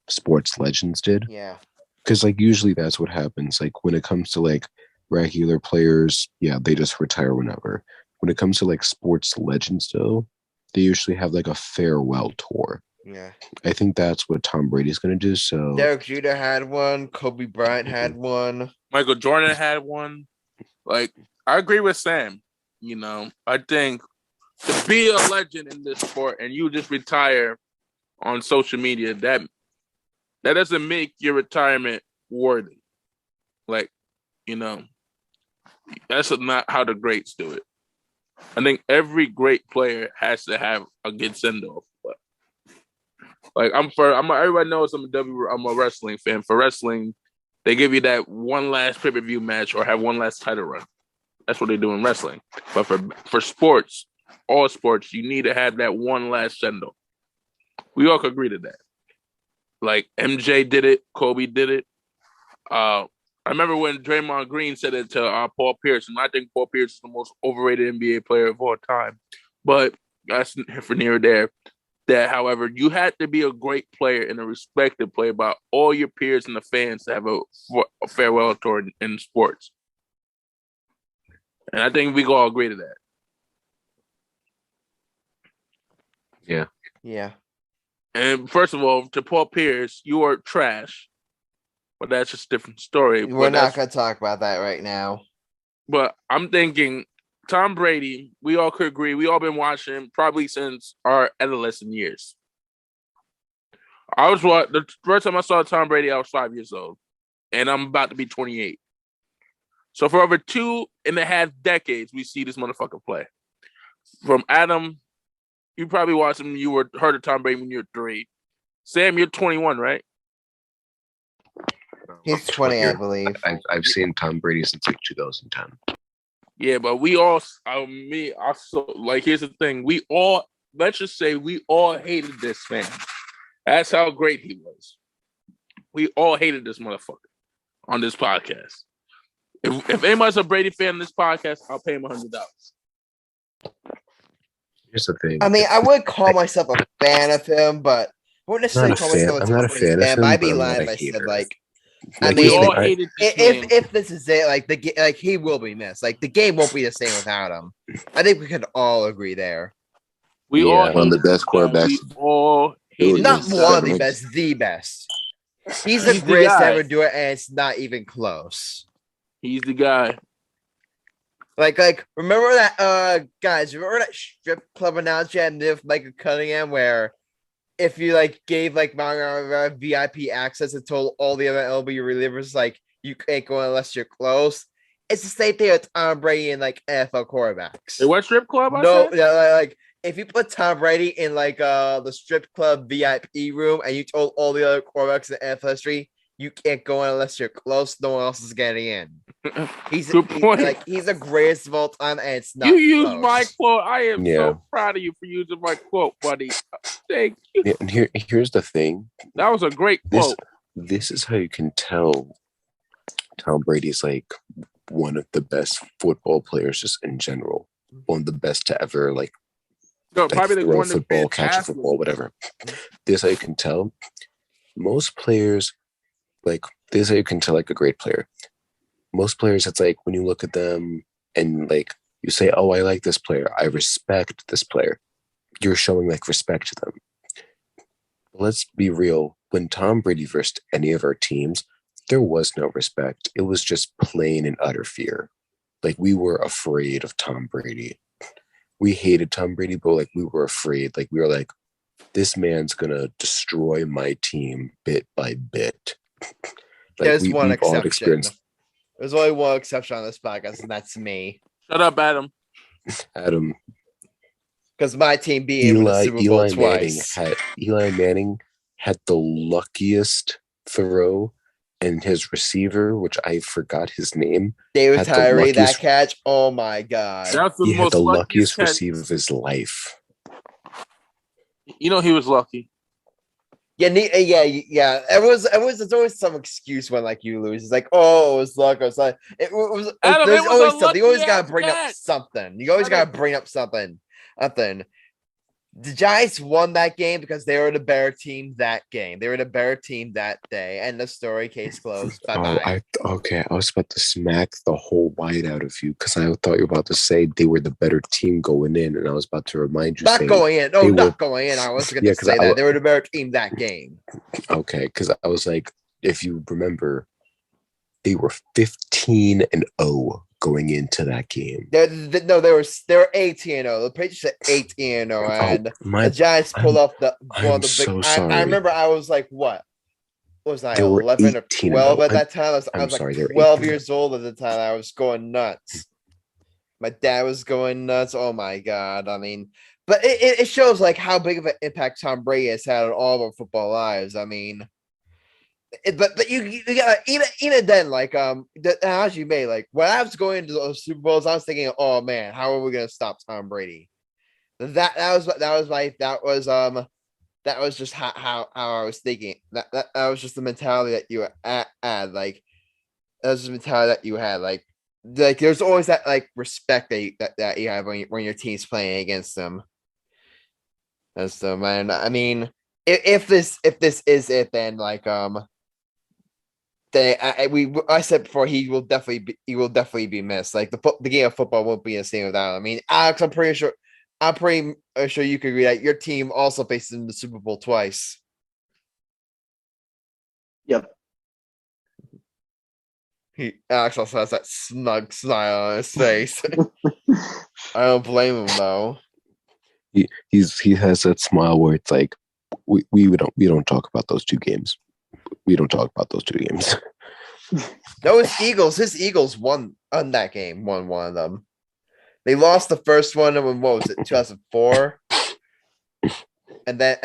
sports legends did. Yeah. Because like usually that's what happens. Like when it comes to like regular players, yeah, they just retire whenever. When it comes to like sports legends though, they usually have like a farewell tour. Yeah. I think that's what Tom Brady's going to do. So Derek Jeter had one. Kobe Bryant had one. Michael Jordan had one. Like, I agree with Sam. I think to be a legend in this sport and you just retire on social media, that doesn't make your retirement worthy. Like, that's not how the greats do it. I think every great player has to have a good send off. Like everybody knows I'm a wrestling fan. For wrestling, they give you that one last pay-per-view match or have one last title run. That's what they do in wrestling. But for sports, all sports, you need to have that one last send off. We all could agree to that. Like MJ did it, Kobe did it. I remember when Draymond Green said it to Paul Pierce, and I think Paul Pierce is the most overrated NBA player of all time. But that's for near there. That, however, you had to be a great player and a respected player by all your peers and the fans to have a farewell tour in sports. And I think we can all agree to that. Yeah. Yeah. And first of all, to Paul Pierce, you are trash. But that's just a different story. We're not going to talk about that right now. But I'm thinking Tom Brady, we all could agree. We all been watching him probably since our adolescent years. The first time I saw Tom Brady, I was 5 years old. And I'm about to be 28. So for over 2.5 decades, we see this motherfucker play. From Adam, you probably watched him. You heard of Tom Brady when you were 3. Sam, you're 21, right? He's 20, I believe. I've seen Tom Brady since like 2010. Yeah, but we all, here's the thing. Let's just say we all hated this man. That's how great he was. We all hated this motherfucker on this podcast. If anybody's a Brady fan on this podcast, I'll pay him $100. Here's the thing. I mean, I would call myself a fan of him, but I wouldn't necessarily call myself I'm not a fan of him, but I'd be but lying if I said like, I we all mean, hated this man. if this is it, like he will be missed. Like the game won't be the same without him. I think we could all agree there. We all one of the best quarterbacks. We all hated Not this one of guy. the best, the best. He's the He's the greatest to guy. ever do it, and it's not even close. He's the guy. Like remember that guys, remember that strip club announcer and with Michael Cunningham where if you gave VIP access and told all the other LB relievers you can't go unless you're close. It's the same thing with Tom Brady and NFL quarterbacks. Hey, what strip club? If you put Tom Brady in the strip club VIP room and you told all the other quarterbacks in NFL history you can't go in unless you're close, no one else is getting in. He's Good point. He's the greatest of all time, and it's not. You used close. my quote. I am Yeah. so proud of you for using my quote, buddy. Thank you. Yeah, and here's the thing. That was a great quote. This is how you can tell Tom Brady's one of the best football players just in general. One of the best to ever Probably the throw one football, catch a football, whatever. This is how you can tell. Most players, this is how you can tell a great player. Most players, it's when you look at them and you say, "Oh, I like this player. I respect this player." You're showing respect to them. Let's be real. When Tom Brady versed any of our teams, there was no respect. It was just plain and utter fear. We were afraid of Tom Brady. We hated Tom Brady, but we were afraid. We were this man's gonna destroy my team bit by bit. There's one we've all exception. experienced. There's only one exception on this podcast, and that's me. Shut up, Adam. Adam, Because my team beat him in the Super Bowl twice. Eli Manning had the luckiest throw, and his receiver, which I forgot his name, David had the Tyree, that luckiest- catch. Oh my god. That's the he had most the luckiest catch. receiver of his life. You know he was lucky. Yeah. There's always some excuse when you lose. It's oh, it was luck. It was Adam, there's it was always a something. You always gotta lucky-ass bring up catch. something. You always Shut gotta up. bring up something. Nothing. The Giants won that game because they were the better team that game. They were the better team that day. And the story, case closed. Bye-bye. I was about to smack the whole white out of you because I thought you were about to say they were the better team going in, and I was about to remind you. Not going in. No, they not were- going in. I wasn't Yeah, going to say that. They were the better team that game. Okay, because I was if you remember, they were 15-0 going into that game. They were 18-0. The Patriots at 18-0, and the Giants pulled off one of the big. so sorry. I remember I was what? What was I, They were 11 or 18-0. 12 at that time? I was I'm sorry, they were 12 18-0. years old at the time. I was going nuts. My dad was going nuts. Oh my god! I mean, but it shows like how big of an impact Tom Brady has had on all of our football lives. I mean, but you got even then like the analogy you made, like when I was going into those Super Bowls, I was thinking, oh man, how are we gonna stop Tom Brady? That was just how I was thinking. That was just the mentality that you had. Like that was the mentality that you had. Like there's always that like respect that you have when your team's playing against them. And so, man, I mean, if this is it, then like I said before, he will definitely be missed. Like the game of football won't be the same without him. I mean, Alex, I'm pretty sure you could agree that your team also faced in the Super Bowl twice. Yep. Alex also has that snug smile on his face. I don't blame him though. He has that smile where it's like we don't talk about those two games. We don't talk about those two games. No, his Eagles won on that game. Won one of them. They lost the first one and what was it, 2004? And then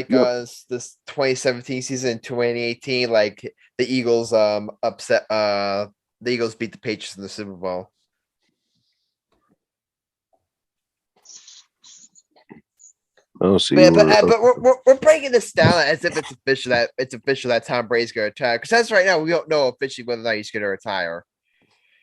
this 2017 season, 2018, like the Eagles upset the Eagles beat the Patriots in the Super Bowl. Oh, so we're breaking this down as if it's official that Tom Brady's going to retire. Because as right now, we don't know officially whether or not he's going to retire.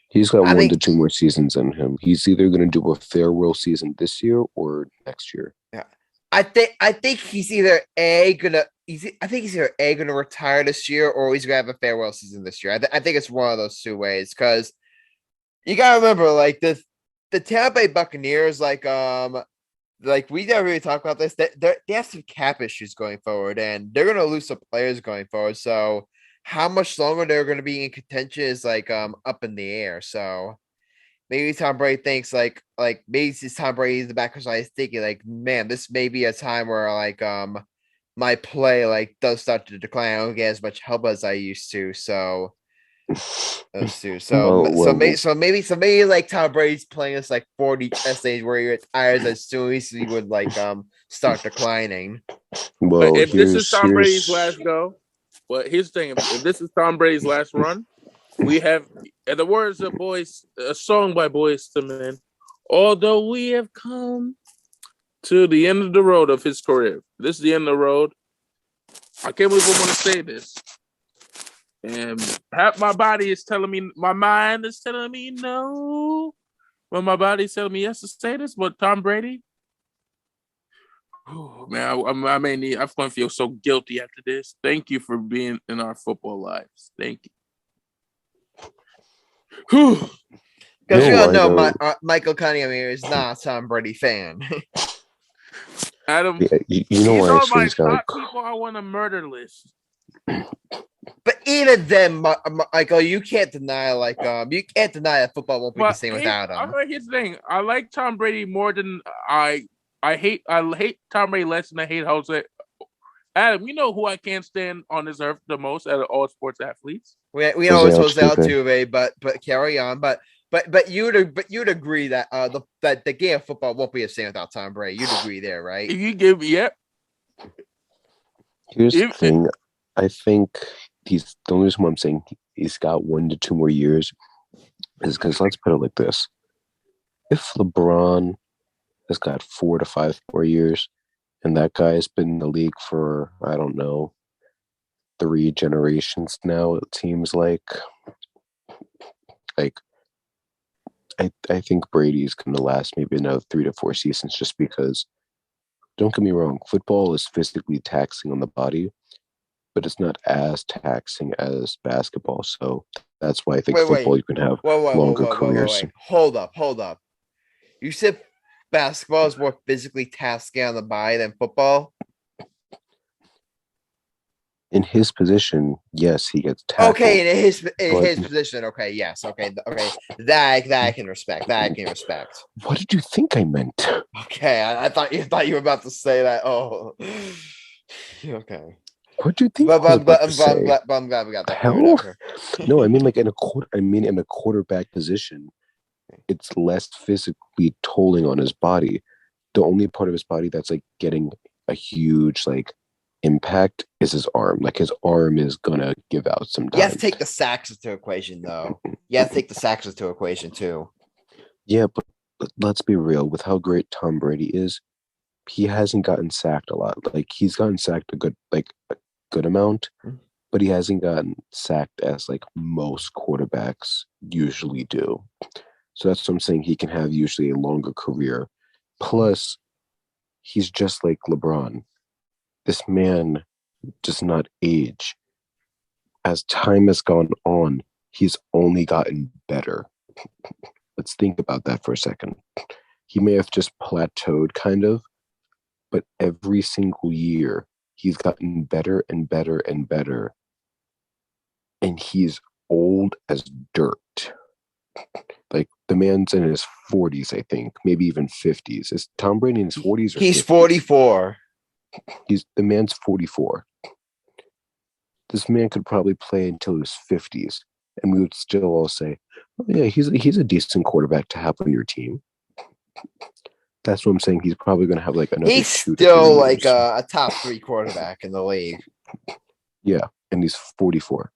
He's got 1 to 2 more seasons in him. He's either going to do a farewell season this year or next year. Yeah, I think he's either gonna retire this year or he's gonna have a farewell season this year. I think it's one of those two ways because you gotta remember, like the Tampa Bay Buccaneers, like we never really talk about this. They have some cap issues going forward, and they're gonna lose some players going forward. So how much longer they're gonna be in contention is like up in the air. So maybe Tom Brady thinks like maybe it's Tom Brady in the back of his mind thinking like, man, this may be a time where like my play like does start to decline. I don't get as much help as I used to. So those two. So maybe like Tom Brady's playing this like 40 essays where he retires as soon as he would like start declining. Well, if this is Tom Brady's last go, well, here's the thing: if this is Tom Brady's last run, we have, in the words of a song by Boyz II Men, although we have come to the end of the road of his career. This is the end of the road. I can't believe I want to say this. And half my body is telling me, my mind is telling me no. But my body's telling me yes to say this. But Tom Brady, oh, man, I'm going to feel so guilty after this. Thank you for being in our football lives. Thank you. Because you all know Michael Cunningham here is not a Tom Brady fan. Adam, yeah, you know why my top people I want to murder list. But even then, Michael, you can't deny that football won't be the same without him. Here's the thing: I like Tom Brady more than I hate Tom Brady less than I hate Jose. Adam, you know who I can't stand on this earth the most out of all sports athletes? We know it's Jose Altuve, but carry on. But you'd agree that the game of football won't be the same without Tom Brady. You'd agree there, right? If you give yep. Here's the thing. I think the only reason why I'm saying he's got 1 to 2 more years is because, let's put it like this. If LeBron has got 4 to 5 more years and that guy has been in the league for, I don't know, 3 generations now, it seems like I think Brady's going to last maybe another 3 to 4 seasons just because, don't get me wrong, football is physically taxing on the body, but it's not as taxing as basketball. So that's why I think football you can have longer careers. Hold up. You said basketball is more physically taxing on the body than football? In his position, yes, he gets tackled. Okay, in his position, okay, yes, okay. That I can respect. What did you think I meant? Okay, I thought you were about to say that. Oh, okay. What do you think? I'm glad we got that. Hell? No, I mean like in a quarterback position. it's less physically tolling on his body. The only part of his body that's like getting a huge like impact is his arm. Like his arm is gonna give out sometimes. You have to take the sacks into equation, though. You have to take the sacks into equation too. Yeah, but let's be real. With how great Tom Brady is, he hasn't gotten sacked a lot. Like he's gotten sacked a good amount, but he hasn't gotten sacked as like most quarterbacks usually do. So that's what I'm saying. He can have usually a longer career. Plus, he's just like LeBron. This man does not age. As time has gone on, he's only gotten better. Let's think about that for a second. He may have just plateaued kind of, but every single year he's gotten better and better and better. And he's old as dirt. Like the man's in his 40s, I think, maybe even 50s. Is Tom Brady in his 40s or He's 50s? 44. The man's 44. This man could probably play until his 50s, and we would still all say, oh, yeah, he's a decent quarterback to have on your team. That's what I'm saying. He's probably going to have like another. He's 2 to 3 still years. like a top 3 quarterback in the league. Yeah, and he's 44.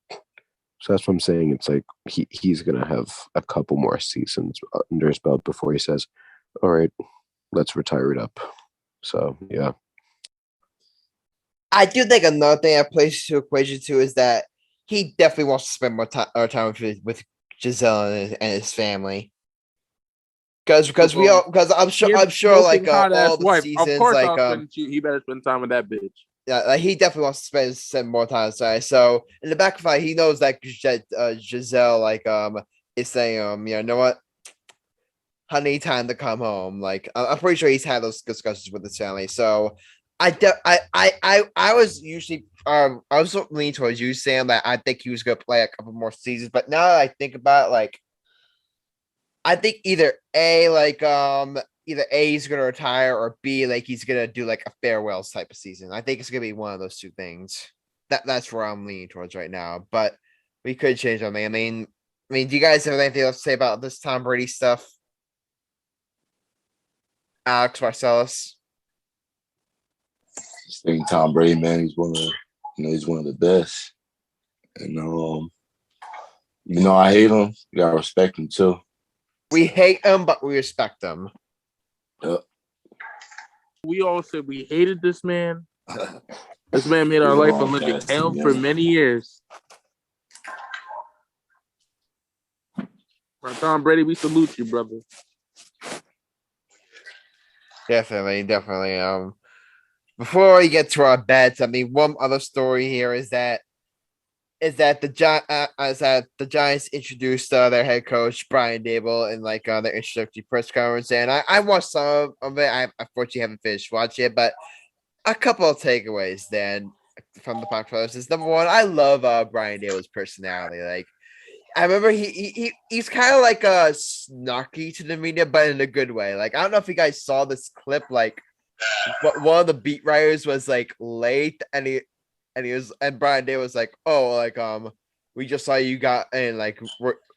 So that's what I'm saying. It's like he's going to have a couple more seasons under his belt before he says, all right, let's retire it up. So, yeah. I do think another thing that plays to equation too is that he definitely wants to spend more time with Giselle and his family. Because I'm sure like all the seasons, of course, like he better spend time with that bitch. Yeah, like he definitely wants to spend more time outside. So in the back of my, he knows that Giselle like is saying you know what, honey, time to come home. Like I'm pretty sure he's had those discussions with his family. So I was usually I was leaning towards you, Sam, that I think he was gonna play a couple more seasons. But now that I think about it, like I think either A he's gonna retire, or B like he's gonna do like a farewells type of season. I think it's gonna be one of those 2 things. That's where I'm leaning towards right now. But we could change on me. I mean, do you guys have anything else to say about this Tom Brady stuff? Alex, Marcellus? I think Tom Brady, man, he's one of the best. And I hate him. You gotta respect him too. We hate him, but we respect him. Yep. We all said we hated this man. This man made our life a living hell for many years. Tom Brady, we salute you, brother. Definitely. Before we get to our bets, I mean, one other story here is that the Giants introduced their head coach Brian Daboll in like their introductory press conference, and I watched some of it. I unfortunately haven't finished watching it, but a couple of takeaways then from the podcast is number one, I love Brian Daboll's personality. Like I remember he's kind of like snarky to the media, but in a good way. Like I don't know if you guys saw this clip, like one of the beat writers was like late, and Brian Day was like, oh, like we just saw you got, and like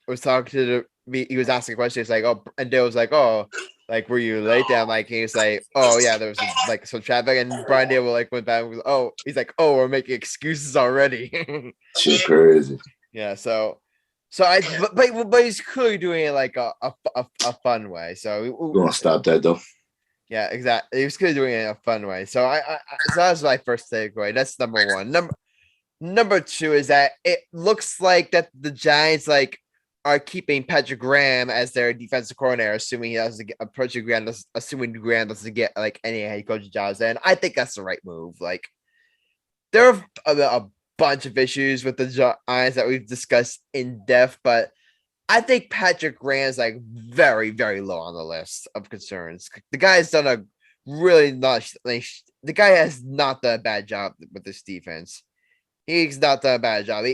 was talking to he was asking questions like, oh, and Day was like, oh, like were you late? And like he was like, oh yeah, there was like some traffic, and Brian Day like went back and was, oh, he's like, oh, we're making excuses already. Shit crazy. Yeah, but he's clearly doing it like a fun way. So we're gonna stop that though. Yeah, exactly. He was clearly doing it in a fun way. So so that was my first takeaway. That's number one. Number 2 is that it looks like that the Giants like are keeping Patrick Graham as their defensive coordinator, assuming he doesn't get assuming Graham doesn't get like any head coaching jobs. And I think that's the right move. Like there are a bunch of issues with the Giants that we've discussed in depth, but I think Patrick Graham's like very, very low on the list of concerns. The guy has done a really the guy has not done a bad job with this defense. He's not done a bad job.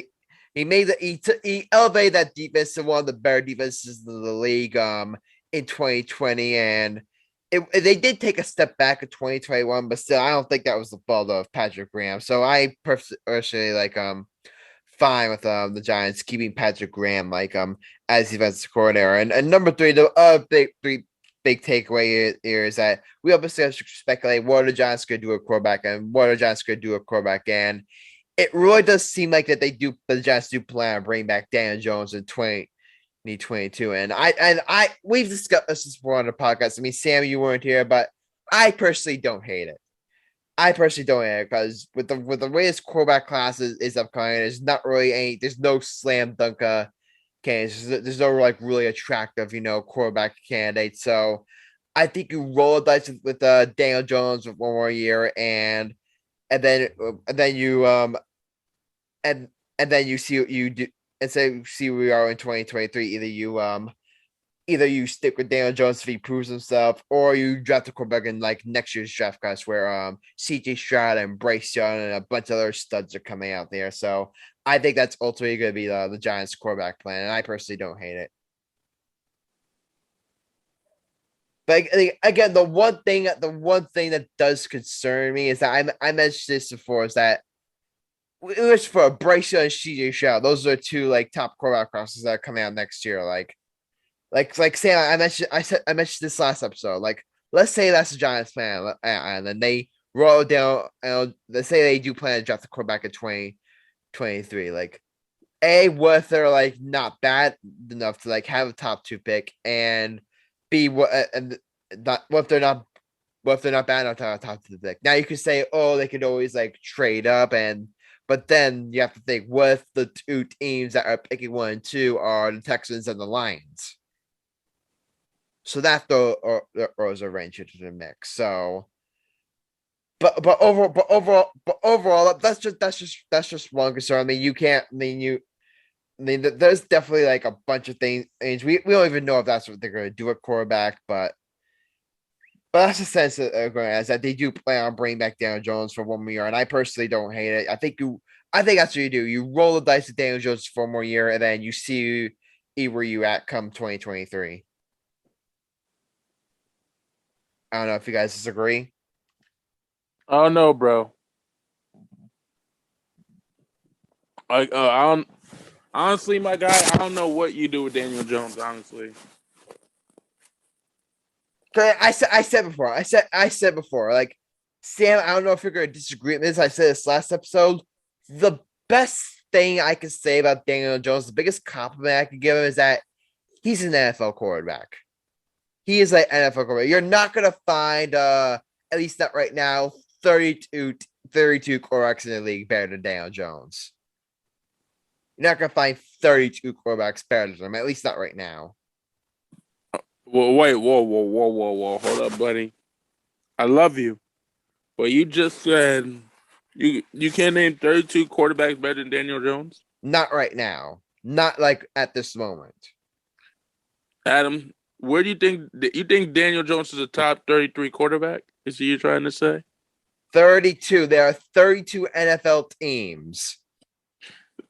He elevated that defense to one of the better defenses in the league in 2020, and they did take a step back in 2021, but still I don't think that was the fault of Patrick Graham. So I personally like fine with the Giants keeping Patrick Graham as defensive coordinator. And number three, the big takeaway here is that we obviously speculate what are the Giants going to do at quarterback and what are the Giants going to do at quarterback. And it really does seem like that the Giants do plan on bringing back Daniel Jones in 2022. And we've discussed this before on the podcast. I mean, Sam, you weren't here, but I personally don't hate it. Because with the way this quarterback class is upcoming, there's no slam dunk candidates. There's no really attractive, quarterback candidate. So I think you roll the dice with Daniel Jones with one more year and then you see what you do and see where we are in 2023. Either you stick with Daniel Jones if he proves himself, or you draft a quarterback in next year's draft class where CJ Stroud and Bryce Young and a bunch of other studs are coming out there. So I think that's ultimately going to be the Giants' quarterback plan, and I personally don't hate it. But again, the one thing that does concern me is that I mentioned this before is that it was for Bryce Young and CJ Stroud. Those are two top quarterback classes that are coming out next year. Like Sam, I mentioned this last episode. Let's say that's the Giants' plan, and then they roll down. Let's say they do plan to draft the quarterback in 2023. What if they're not bad enough to have a top 2 pick, and B, what if they're not bad enough to have a top 2 pick? Now you could say, oh, they could always trade up, but then you have to think, what if the two teams that are picking 1 and 2 are the Texans and the Lions? So that throws a wrench into the mix. So, but overall, that's just one concern. I mean, there's definitely a bunch of things. We don't even know if that's what they're going to do at quarterback, but that's the sense that they're going to as that they do plan on bringing back Daniel Jones for 1 more year, and I personally don't hate it. I think that's what you do. You roll the dice with Daniel Jones for 1 more year, and then you see where you at come 2023. I don't know if you guys disagree. I don't know, bro. I don't. Honestly, my guy, I don't know what you do with Daniel Jones. Honestly, I said before. Sam, I don't know if you're going to disagree with this. I said this last episode. The best thing I can say about Daniel Jones, the biggest compliment I can give him is that he's an NFL quarterback. He is an NFL quarterback. You're not going to find, at least not right now, 32 quarterbacks in the league better than Daniel Jones. You're not going to find 32 quarterbacks better than him, at least not right now. Well, wait, whoa. Hold up, buddy. I love you. But you just said you can't name 32 quarterbacks better than Daniel Jones? Not right now. Not at this moment. Adam, where do you think Daniel Jones is a top 33 quarterback? Is what you're trying to say? 32. There are 32 NFL teams.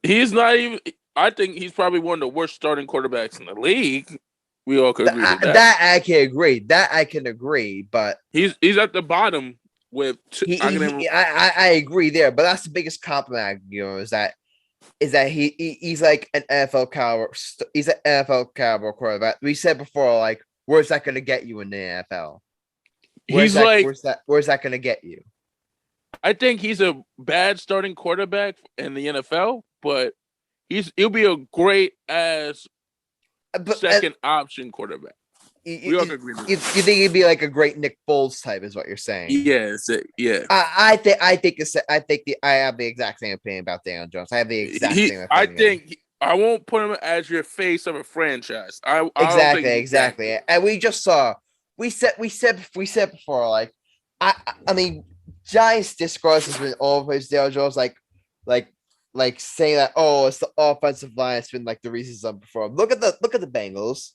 He's not even. I think he's probably one of the worst starting quarterbacks in the league. We all could agree with that. That I can agree. But he's at the bottom with. I agree there, but that's the biggest compliment I can give him is that he's an NFL caliber. He's an NFL caliber quarterback. We said before, where's that going to get you in the NFL? Where's that going to get you? I think he's a bad starting quarterback in the NFL, but he'll be a great ass second option quarterback. We all agree with that. You think he'd be a great Nick Foles type, is what you're saying? Yes, yeah. I have the exact same opinion about Daniel Jones. I have the exact same opinion. I think I won't put him as your face of a franchise. Exactly. And we just saw. We said before. I mean, Giants discourse has been all over his Daniel Jones, saying that it's the offensive line that's been the reason some perform. Look at the Bengals.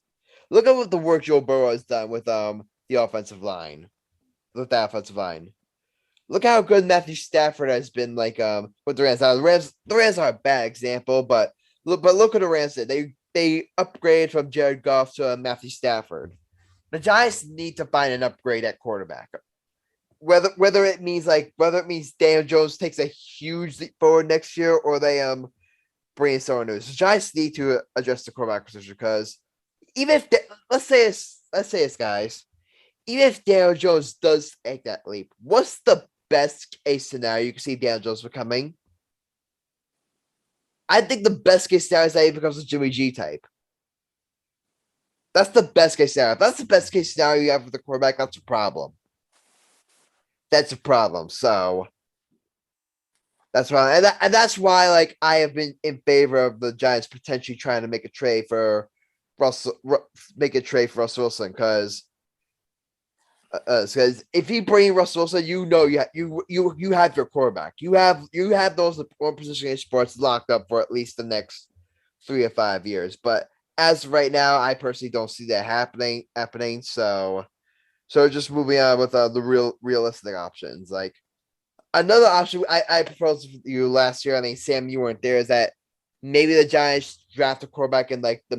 Look at what the work Joe Burrow has done with the offensive line. With the offensive line. Look how good Matthew Stafford has been with the Rams. Now, the Rams are a bad example, but look at the Rams. They upgraded from Jared Goff to Matthew Stafford. The Giants need to find an upgrade at quarterback. Whether it means Daniel Jones takes a huge leap forward next year, or they bringing someone new. So Giants need to address the quarterback position because even if let's say it's guys, even if Daniel Jones does take that leap, what's the best case scenario you can see Daniel Jones becoming? I think the best case scenario is that he becomes a Jimmy G type. That's the best case scenario. If that's the best case scenario you have with the quarterback, that's a problem. That's a problem. So that's why, and that's why, like, I have been in favor of the Giants potentially trying to make a trade for Russell Wilson because if you bring Russell Wilson, you have your quarterback. You have those important position in sports locked up for at least the next 3 or 5 years. But as of right now, I personally don't see that happening. So just moving on with the realistic options. Like another option I proposed to you last year. I mean, Sam, you weren't there. Is that maybe the Giants draft a quarterback in like the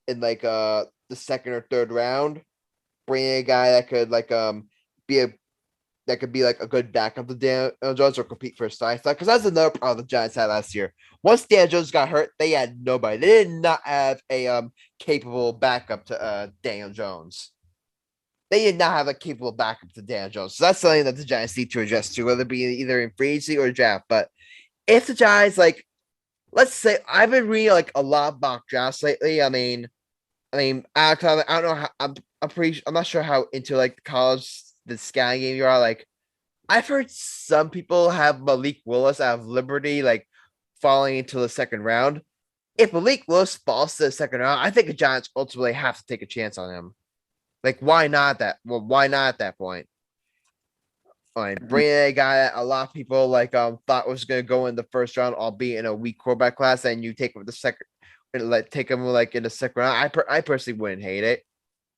the second or third round, bringing a guy that could be a good backup to Daniel Jones or compete for a starting slot. Because that's another problem the Giants had last year. Once Daniel Jones got hurt, they had nobody. They did not have a capable backup to Daniel Jones. They did not have a capable backup to Daniel Jones. So that's something that the Giants need to adjust to, whether it be either in free agency or draft. But if the Giants, like, let's say, I've been reading like a lot of mock drafts lately. I mean, I don't know how I'm not sure how into like the scouting game you are. Like, I've heard some people have Malik Willis out of Liberty, like, falling into the second round. If Malik Willis falls to the second round, I think the Giants ultimately have to take a chance on him. Like, why not why not at that point? Bringing a guy that a lot of people thought was going to go in the first round, albeit in a weak quarterback class, and you take him the second, take him like in the second round. I personally wouldn't hate it.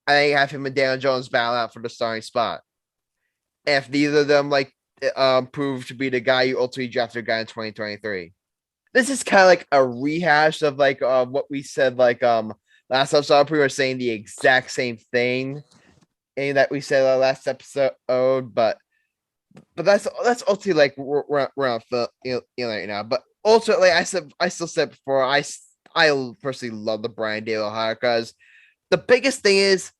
I think have him and Daniel Jones battle out for the starting spot. If neither of them prove to be the guy you ultimately drafted a guy in 2023. This is kind of like a rehash of what we said last episode. I'm pretty much saying the exact same thing and that we said last episode, but that's ultimately like we're on right now. But ultimately, I still said before, I personally love the Brian Daboll hire because the biggest thing is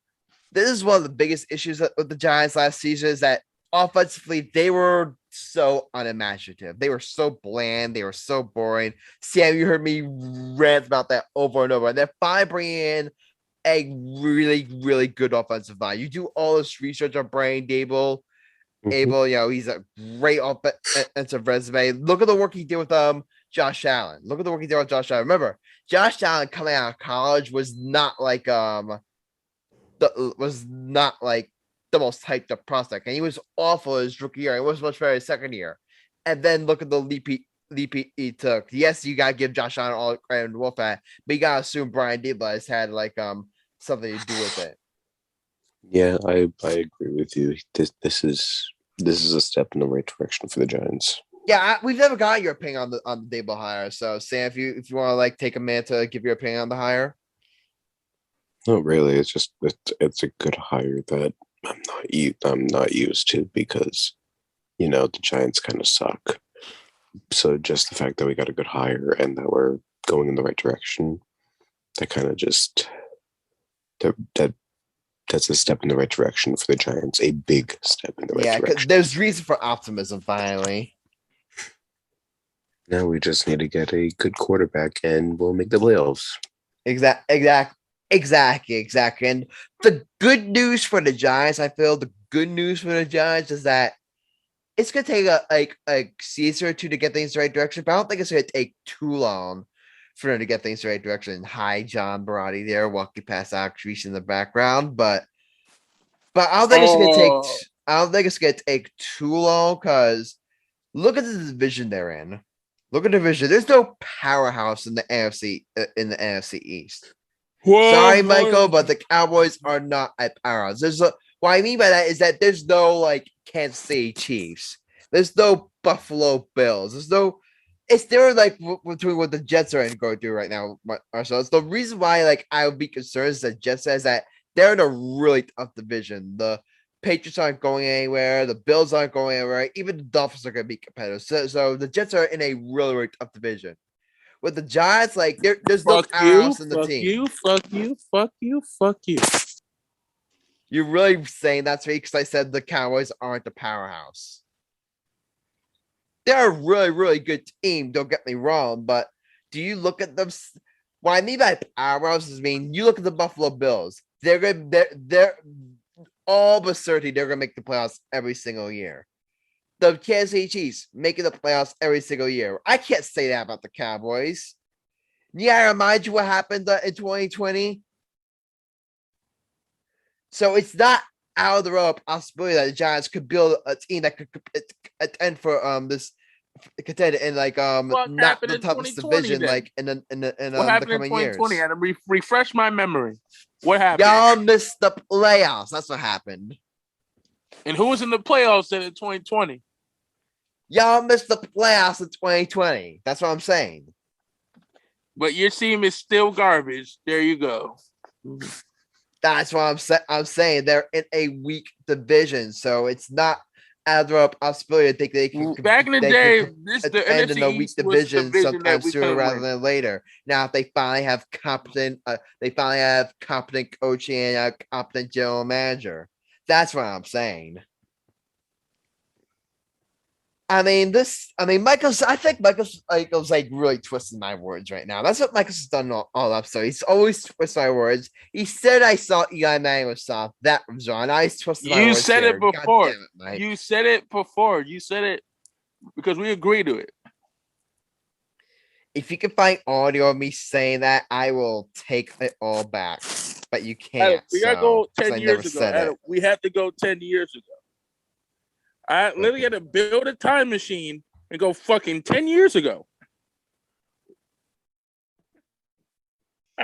this is one of the biggest issues with the Giants last season is that offensively they were so unimaginative. They were so bland. They were so boring. Sam, you heard me rant about that over and over. And then finally bringing in a really, really good offensive line. You do all this research on Brian Daboll. He's a great offensive resume. Look at the work he did with Josh Allen. Remember, Josh Allen coming out of college was not the most hyped up prospect, and he was awful his rookie year. He was much better his second year, and then look at the leap he took. Yes, you gotta give Josh Allen all credit and wolf at, but you gotta assume Brian Daboll has had something to do with it. Yeah, I agree with you. This is a step in the right direction for the Giants. Yeah, we've never got your opinion on the Daboll hire. So Sam, if you want to take a minute to give your opinion on the hire. Not really. It's just it's a good hire that I'm not used to because the Giants kind of suck. So just the fact that we got a good hire and that we're going in the right direction, that kind of just that's a step in the right direction for the Giants. A big step in the right direction. Yeah, because there's reason for optimism finally. Now we just need to get a good quarterback and we'll make the playoffs. Exactly. And the good news for the Giants, I feel is that it's gonna take a season or two to get things the right direction, but I don't think it's gonna take too long for them to get things the right direction. Hi, John Barati there, walking past Actrice in the background, but I don't think it's gonna take too long because look at the division they're in. Look at the division. There's no powerhouse in the NFC East. Whoa, sorry, Michael, but the Cowboys are not a powerhouse. What I mean by that is that there's no Kansas City Chiefs. There's no Buffalo Bills. It's there between what the Jets are going through right now, Marcel. It's the reason why I would be concerned is that Jets says that they're in a really tough division. The Patriots aren't going anywhere. The Bills aren't going anywhere. Even the Dolphins are going to be competitive. So the Jets are in a really, really tough division. with the Giants, like there's no powerhouse in the team. Fuck you. You're really saying that's me because I said the Cowboys aren't the powerhouse. They're a really, really good team. Don't get me wrong, but do you look at them? What I mean by powerhouse is you look at the Buffalo Bills. They're all but certain they're gonna make the playoffs every single year. The Kansas City Chiefs making the playoffs every single year. I can't say that about the Cowboys. Yeah, I remind you what happened in 2020. So it's not out of the realm of possibility that the Giants could build a team that could attend for this contend in like not the toughest division then? Like in the coming years. What happened in 2020? I had to refresh my memory. What happened? Y'all missed the playoffs. That's what happened. And who was in the playoffs then in 2020? Y'all missed the playoffs in 2020. That's what I'm saying. But your team is still garbage. There you go. That's what I'm saying. They're in a weak division, so it's not out of the possibility to think they can. Back in the day, the end in a weak division sometime sooner rather than later. Now, if they finally have competent coaching and a competent general manager, that's what I'm saying. I think Michael's like really twisting my words right now. That's what Michael's done all up. So he's always twisting my words. He said I saw Eli Manning was soft. That was wrong. I twisted my words. You said it before. You said it before. You said it because we agreed to it. If you can find audio of me saying that, I will take it all back. But you can't. Adam, we gotta go 10 years ago. Adam, we have to go 10 years ago. I literally had to build a time machine and go fucking 10 years ago.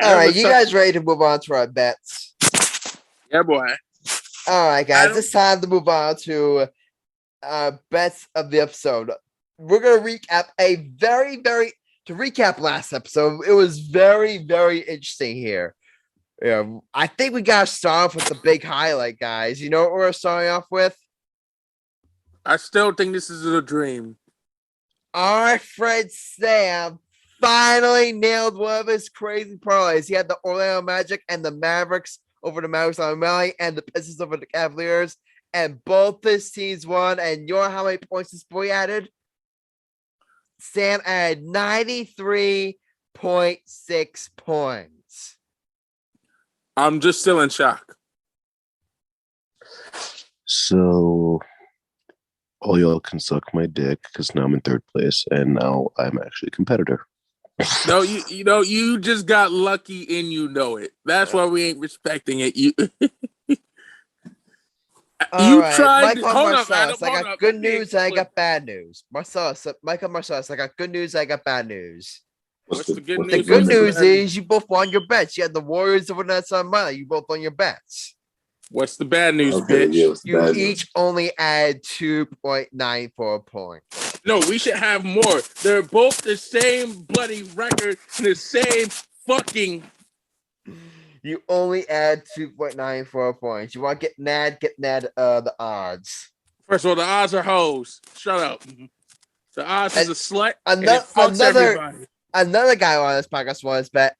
All right, you guys ready to move on to our bets? Yeah, boy. All right, guys, it's time to move on to bets of the episode. We're going to recap to recap last episode. It was very, very interesting here. Yeah, I think we got to start off with the big highlight, guys. You know what we're starting off with? I still think this is a dream. Our friend Sam finally nailed one of his crazy parlays. He had the Orlando Magic and the Mavericks over the Mavericks on Morell and the Pistons over the Cavaliers. And both his teams won. And you know how many points this boy added? Sam added 93.6 points. I'm just still in shock. So all y'all can suck my dick because now I'm in third place and now I'm actually a competitor. No, you just got lucky and you know it. That's why we ain't respecting it. You right. tried. Michael Marcellus, I got good news and I got bad news. Michael Marcellus, I got good news and I got bad news. What's the good news? The good news is you both won your bets. You had the Warriors over that on Monday. You both won your bets. What's the bad news, bitch? You each only add 2.94 points. No, we should have more. They're both the same bloody record and the same fucking. You only add 2.94 points. You want to get mad the odds. First of all, the odds are hoes. Shut up. The odds is a slut. Another guy on this podcast was bet.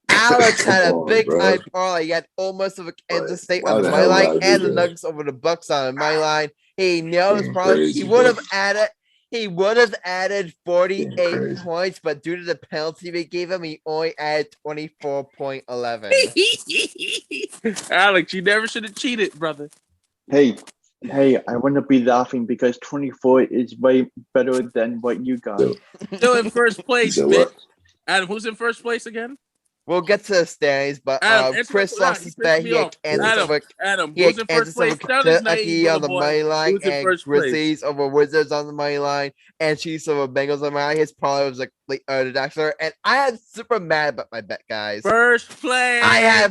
Alex had a big time parlay. He had almost of a Kansas State on the money line and the Nuggets over the Bucks on the money line. He nailed his parlay. He would have added 48 points, but due to the penalty they gave him, he only added 24.11. Alex, you never should have cheated, brother. Hey, I want to be laughing because 24 is way better than what you got. Still in first place, bitch. Adam, who's in first place again? We'll get to the standings, but Chris lost his bet. He had Adam, who's in first place? Kentucky on the money line, and Grizzlies over Wizards on the money line, and Chiefs over Bengals on the money line. His parlay was like the Dexter, and I am super mad about my bet, guys. First place. I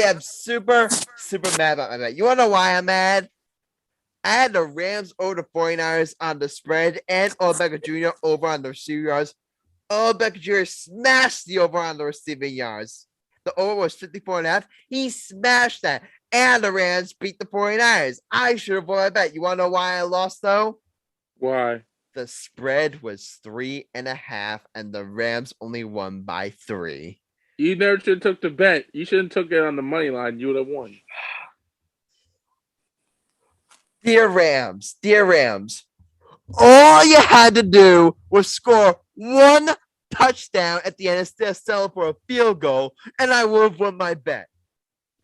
am super mad about my bet. You want to know why I'm mad? I had the Rams over the 49ers on the spread, and Beckham Jr. over on the receiving yards. Beckham Jr. smashed the over on the receiving yards. The over was 54.5. He smashed that. And the Rams beat the 49ers. I should have won my bet. You want to know why I lost, though? Why? the spread was 3.5, and the Rams only won by 3. You never should have took the bet. You shouldn't took it on the money line. You would have won. Dear Rams, all you had to do was score one touchdown at the end instead of settling for a field goal, and I would have won my bet.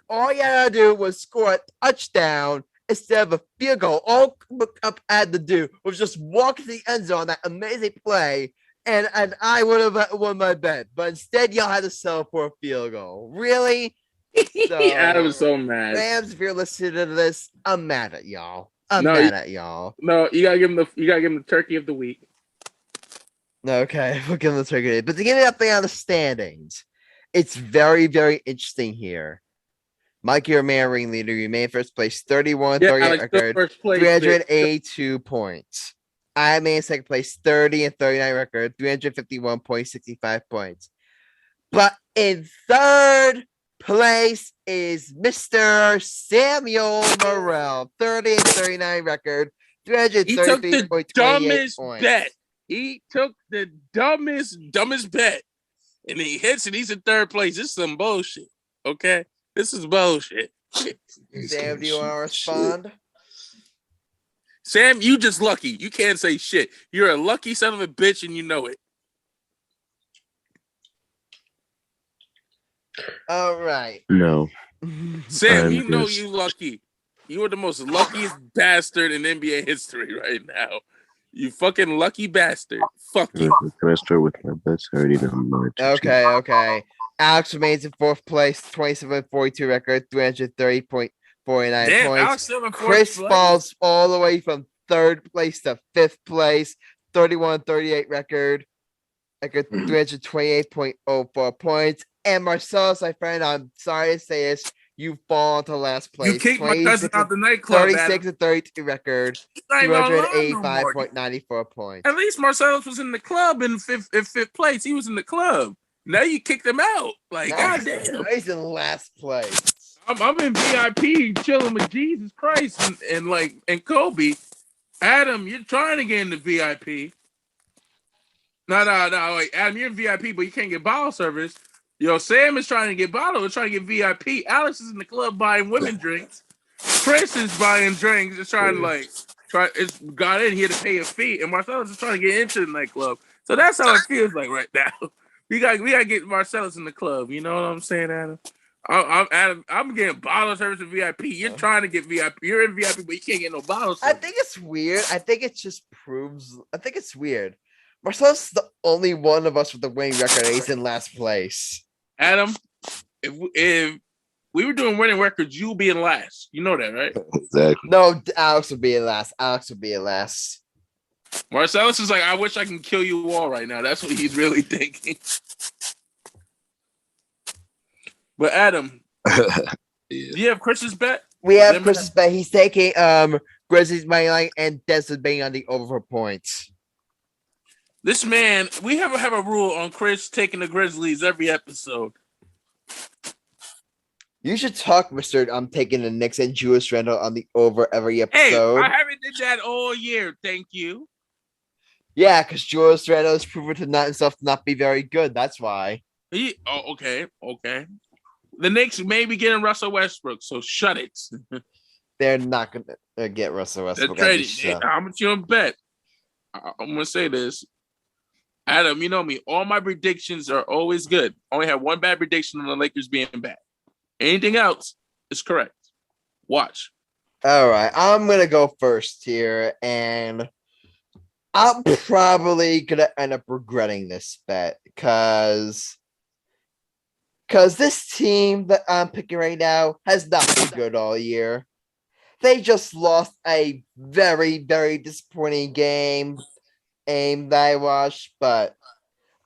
All you had to do was score a touchdown instead of a field goal. All Cup had to do was just walk to the end zone, that amazing play, and I would have won my bet. But instead, y'all had to settle for a field goal. Really? So, Adam's so mad. Rams, if you're listening to this, I'm mad at y'all. Mad at y'all. No, you gotta give him the turkey of the week. Okay, we'll give him the turkey. But to give it up there on the standings, it's very, very interesting here. Mike, your man ringleader, you remain first place, 31-38 record, 382 points. I made second place, 30-39 record, 351.65 points. But in third place is Mr. Samuel Morell, 30-39 record, 333.28 points. Bet. He took the dumbest bet, and he hits it. He's in third place. This is some bullshit. Okay, this is bullshit. Sam, do you want to respond? Sam, you just lucky. You can't say shit. You're a lucky son of a bitch, and you know it. All right. No. Sam, you know you lucky. You are the most luckiest bastard in NBA history right now. You fucking lucky bastard. Fuck you. Can I start with my bets? I already know mine. Okay. Alex remains in fourth place, 27-42 record, 330.49 points. Chris falls all the way from third place to fifth place, 31-38 record, 328.04 points. And Marcellus, my friend, I'm sorry to say this, you fall to last place. You kicked my cousin out the nightclub. 36-32 record, 285.94 points. At least Marcellus was in the club in fifth place. He was in the club. Now you kicked him out. Like, goddamn. He's in last place. I'm in VIP chilling with Jesus Christ and Kobe. Adam, you're trying to get into VIP. No, wait. Adam, you're in VIP, but you can't get bottle service. Sam is trying to get bottle. Trying to get VIP. Alex is in the club buying women drinks. Chris is buying drinks. Just trying to it's got in. He had to pay a fee, and Marcellus is trying to get into the nightclub. So that's how it feels like right now. We got to get Marcellus in the club. You know what I'm saying, Adam? I'm getting bottle service in VIP. You're trying to get VIP. You're in VIP, but you can't get no bottle service. I think it's weird. I think it just proves. I think it's weird. Marcellus is the only one of us with the winning record. He's in last place. Adam, if we were doing winning records, you'll be in last. You know that, right? Exactly. No, Alex would be in last. Marcellus is like, I wish I can kill you all right now. That's what he's really thinking. But Adam, do you have Chris's bet? We have Chris's bet. He's taking Grizzlies money line and Desmond betting on the over for points. This man, we have a rule on Chris taking the Grizzlies every episode. You should talk, Mr. I'm taking the Knicks and Julius Randle on the over every episode. Hey, I haven't did that all year. Thank you. Yeah, because Julius Randle has proven to himself not be very good. That's why. Okay. The Knicks may be getting Russell Westbrook, so shut it. They're not going to get Russell Westbrook. How much you gonna bet? I'm going to say this. Adam, you know me. All my predictions are always good. Only have one bad prediction on the Lakers being bad. Anything else is correct. Watch. All right. I'm going to go first here, and I'm probably going to end up regretting this bet because this team that I'm picking right now has not been good all year. They just lost a very, very disappointing game that I watched, but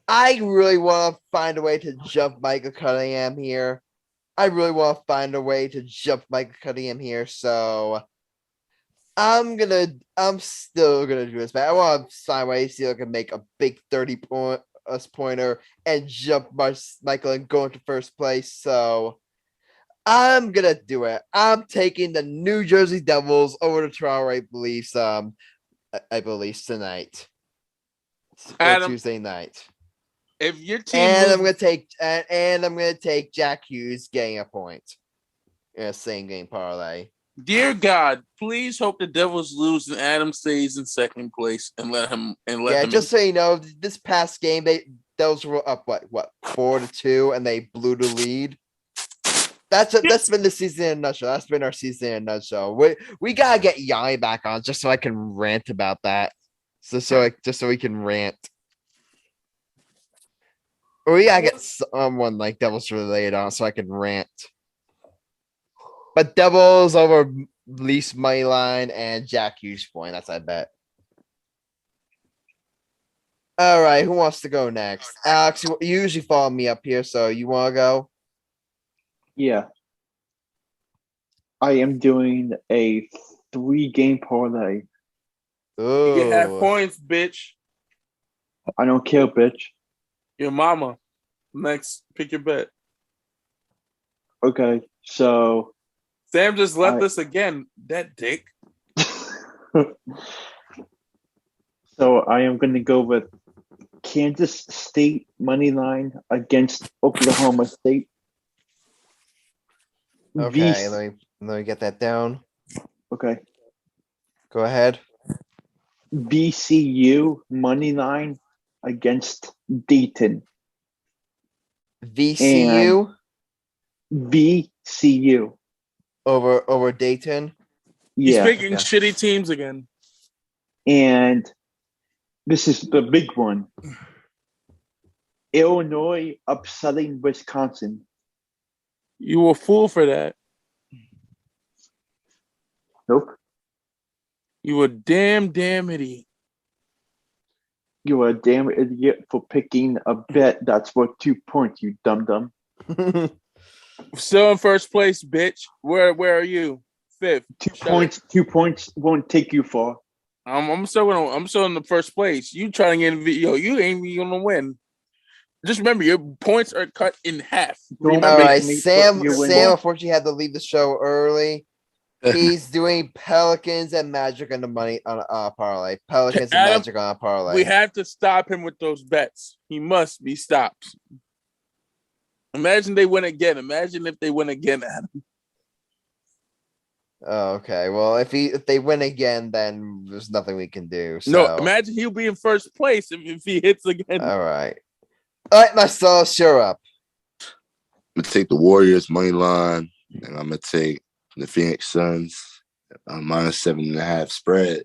I really want to find a way to jump Michael Cunningham here. So I'm still gonna do this, but I want to find a way to see if I can make a big 30-pointer and jump Michael and go into first place. So I'm gonna do it. I'm taking the New Jersey Devils over to Toronto, I believe tonight. Adam, Tuesday night. If your team And I'm loses- gonna take Jack Hughes getting a point in a same game parlay. Dear God, please hope the Devils lose and Adam stays in second place and let him. Just so you know, this past game those were up what 4-2 and they blew the lead. That's been the season in a nutshell. That's been our season in a nutshell. We gotta get Yanni back on just so I can rant about that. Just so we can rant. Or we gotta get someone like Devils related on so I can rant. But Devils over least money line and Jack Hughes point. That's I bet. All right, who wants to go next? Alex, you usually follow me up here, so you want to go? Yeah. I am doing a 3-game parlay. Ooh. You get half points, bitch. I don't care, bitch. Your mama. Next, pick your bet. Okay, so Sam just left us again. That dick. So I am going to go with Kansas State money line against Oklahoma State. Okay, let me get that down. Okay. Go ahead. VCU money line against Dayton. VCU VCU over Dayton. He's picking shitty teams again. And this is the big one. Illinois upsetting Wisconsin. You were a fool for that. Nope. You were damn idiot. You are a damn idiot for picking a bet that's worth 2 points, you dum-dum. Still in first place, bitch. Where are you? Fifth. 2 points won't take you far. I'm still in the first place. You trying to get you ain't even gonna win. Just remember, your points are cut in half. All right, Sam unfortunately had to leave the show early. He's doing Pelicans and Magic on the money on a parlay. Pelicans and Magic on a parlay. We have to stop him with those bets. He must be stopped. Imagine they win again. Imagine if they win again, Adam. Oh, okay. Well, if they win again, then there's nothing we can do. So. No, imagine he'll be in first place if he hits again. All right, Marcellus, you're up. I'm gonna take the Warriors money line, and I'm gonna take the Phoenix Suns -7.5 spread.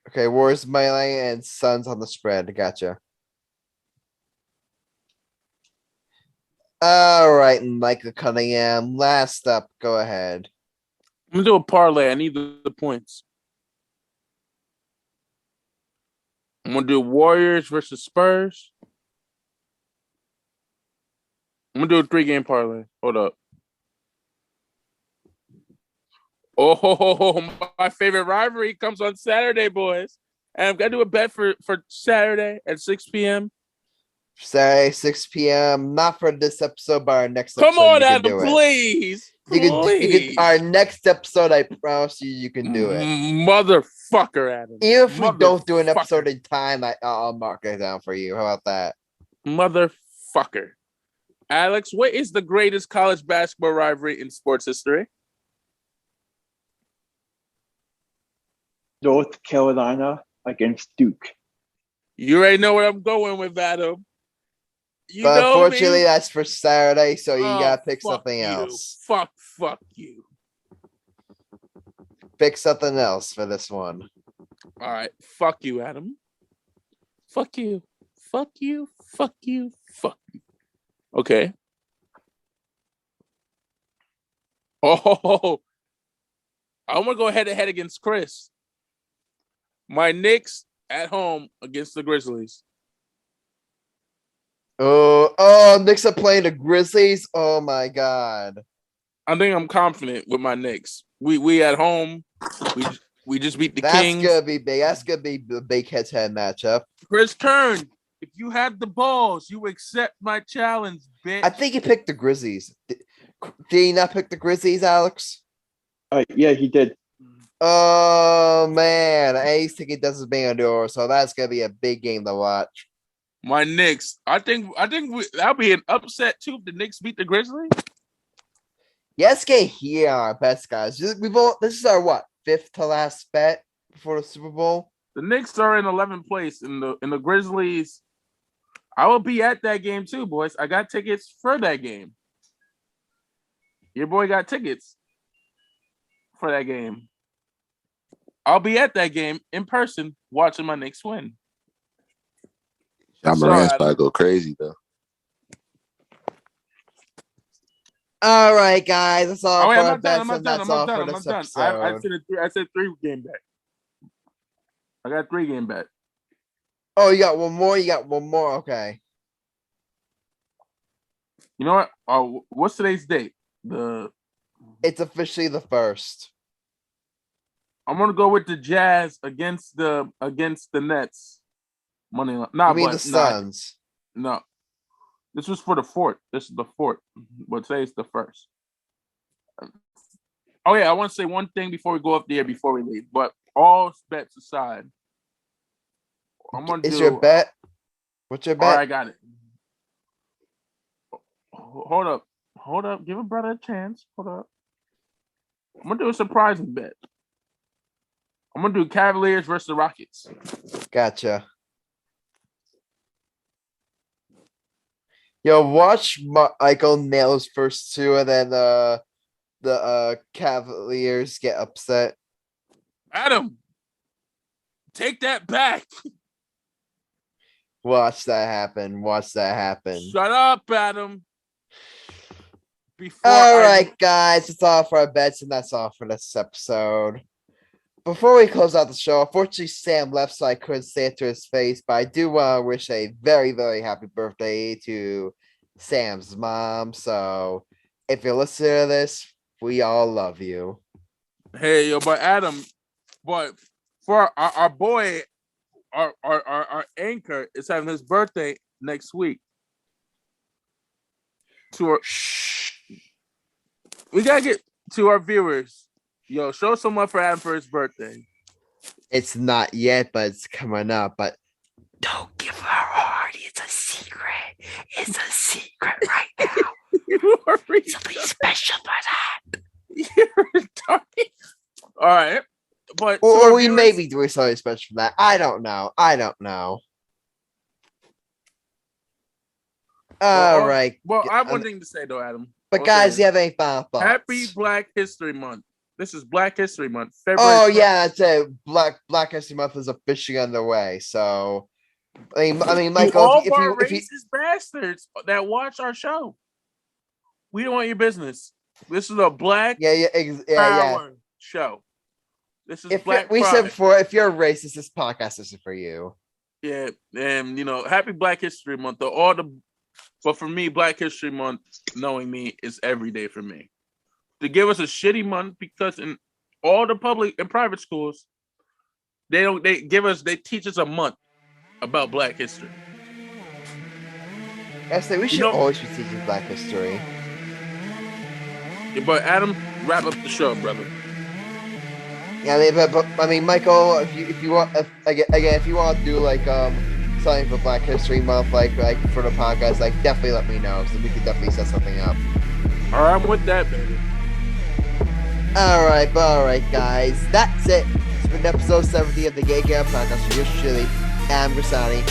Okay, Warriors money line and Suns on the spread. Gotcha. All right, Michael Cunningham. Last up, go ahead. I'm gonna do a parlay. I need the points. I'm gonna do Warriors versus Spurs. I'm gonna do a 3-game parlay. Hold up. Oh, my favorite rivalry comes on Saturday, boys. And I've got to do a bet for Saturday at 6 p.m. Saturday, 6 p.m. Not for this episode, but our next Come episode. on, Adam, please. You can, our next episode, I promise you can do it. Motherfucker, Adam. Even if we don't do an episode in time, I'll mark it down for you. How about that? Motherfucker. Alex, what is the greatest college basketball rivalry in sports history? North Carolina against Duke. You already know where I'm going with, Adam. But unfortunately, that's for Saturday, so you gotta pick something else. Fuck you. Pick something else for this one. All right. Fuck you, Adam. Fuck you. Fuck you. Fuck you. Fuck you. Okay. Oh, I'm gonna go head-to-head against Chris. My Knicks at home against the Grizzlies. Oh, Knicks are playing the Grizzlies. Oh my God. I think I'm confident with my Knicks. We at home. We just beat the Kings. That's gonna be big. That's gonna be the big head-to-head matchup. Chris Kern, if you had the balls, you accept my challenge, bitch. I think he picked the Grizzlies. Did he not pick the Grizzlies, Alex? Yeah, he did. Oh man, A's ticket doesn't being a door, so that's gonna be a big game to watch. My Knicks. I think that'll be an upset too if the Knicks beat the Grizzlies. Yes, get here, our bets, guys. This is our what, 5th to last bet before the Super Bowl. The Knicks are in 11th place, in the Grizzlies. I will be at that game too, boys. I got tickets for that game. Your boy got tickets for that game. I'll be at that game in person watching my Knicks win. John Morant's about to go crazy though. All right, guys. That's all for our bets, I'm and that's all for this episode. I said 3-game bet. I got 3-game bet. Oh, you got one more? You got one more? Okay. You know what? What's today's date? It's officially the 1st. I'm gonna go with the Jazz against the Nets. Money line. No, you mean the Suns? No. This was for the 4th. This is the 4th. But today's the 1st. Oh yeah, I want to say one thing before we go up there before we leave. But all bets aside, I'm gonna do. Your bet? What's your bet? All right, I got it. Hold up. Give a brother a chance. Hold up. I'm gonna do a surprising bet. I'm gonna do Cavaliers versus the Rockets. Gotcha. Yo, watch Michael nail his first 2, and then the Cavaliers get upset. Adam, take that back. Watch that happen. Shut up, Adam. All right, guys. That's all for our bets, and that's all for this episode. Before we close out the show, unfortunately, Sam left, so I couldn't say it to his face, but I do want to wish a very, very happy birthday to Sam's mom. So if you're listening to this, we all love you. Hey, yo, but Adam, but for our boy, our anchor is having his birthday next week. We gotta get to our viewers. Yo, show some love for Adam for his birthday. It's not yet, but it's coming up. But don't give her a party. It's a secret. It's a secret right now. Something special for that. You're talking. All right, but or we may be doing something special for that. I don't know. All right. Well, I have one thing to say though, Adam. But guys, you have any final thoughts? Happy Black History Month. This is Black History Month. February 12th. Yeah, that's it. Black History Month is officially underway. So, I mean, Michael, if you racist bastards that watch our show, we don't want your business. This is a Black Power show. This is Black. We said before, if you're a racist, this podcast isn't for you. Yeah, and Happy Black History Month. But for me, Black History Month, knowing me, is every day for me. To give us a shitty month because in all the public and private schools, they teach us a month about Black history. We should always be teaching Black history. Yeah, but Adam, wrap up the show, brother. Yeah, but Michael, if you want to do like something for Black History Month, like for the podcast, like definitely let me know so we can definitely set something up. All right, I'm with that, baby. All right, guys. That's it. It's been episode 70 of the Gay Game Podcast with yours truly, Adam Grassani,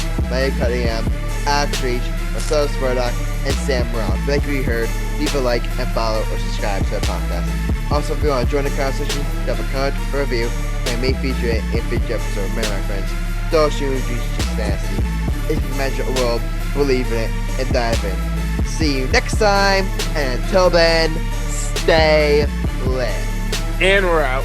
Cunningham, Alex Reich, Marcellus Murdock, and Sam Morell. If you like what you heard, leave a like and follow or subscribe to the podcast. Also, if you want to join the conversation, leave a comment or review, and may feature it in a future episode of Man, My Friends. Don't shoot just nasty. If you imagine a world, believe in it and dive in. See you next time, and until then, stay lit. And we're out.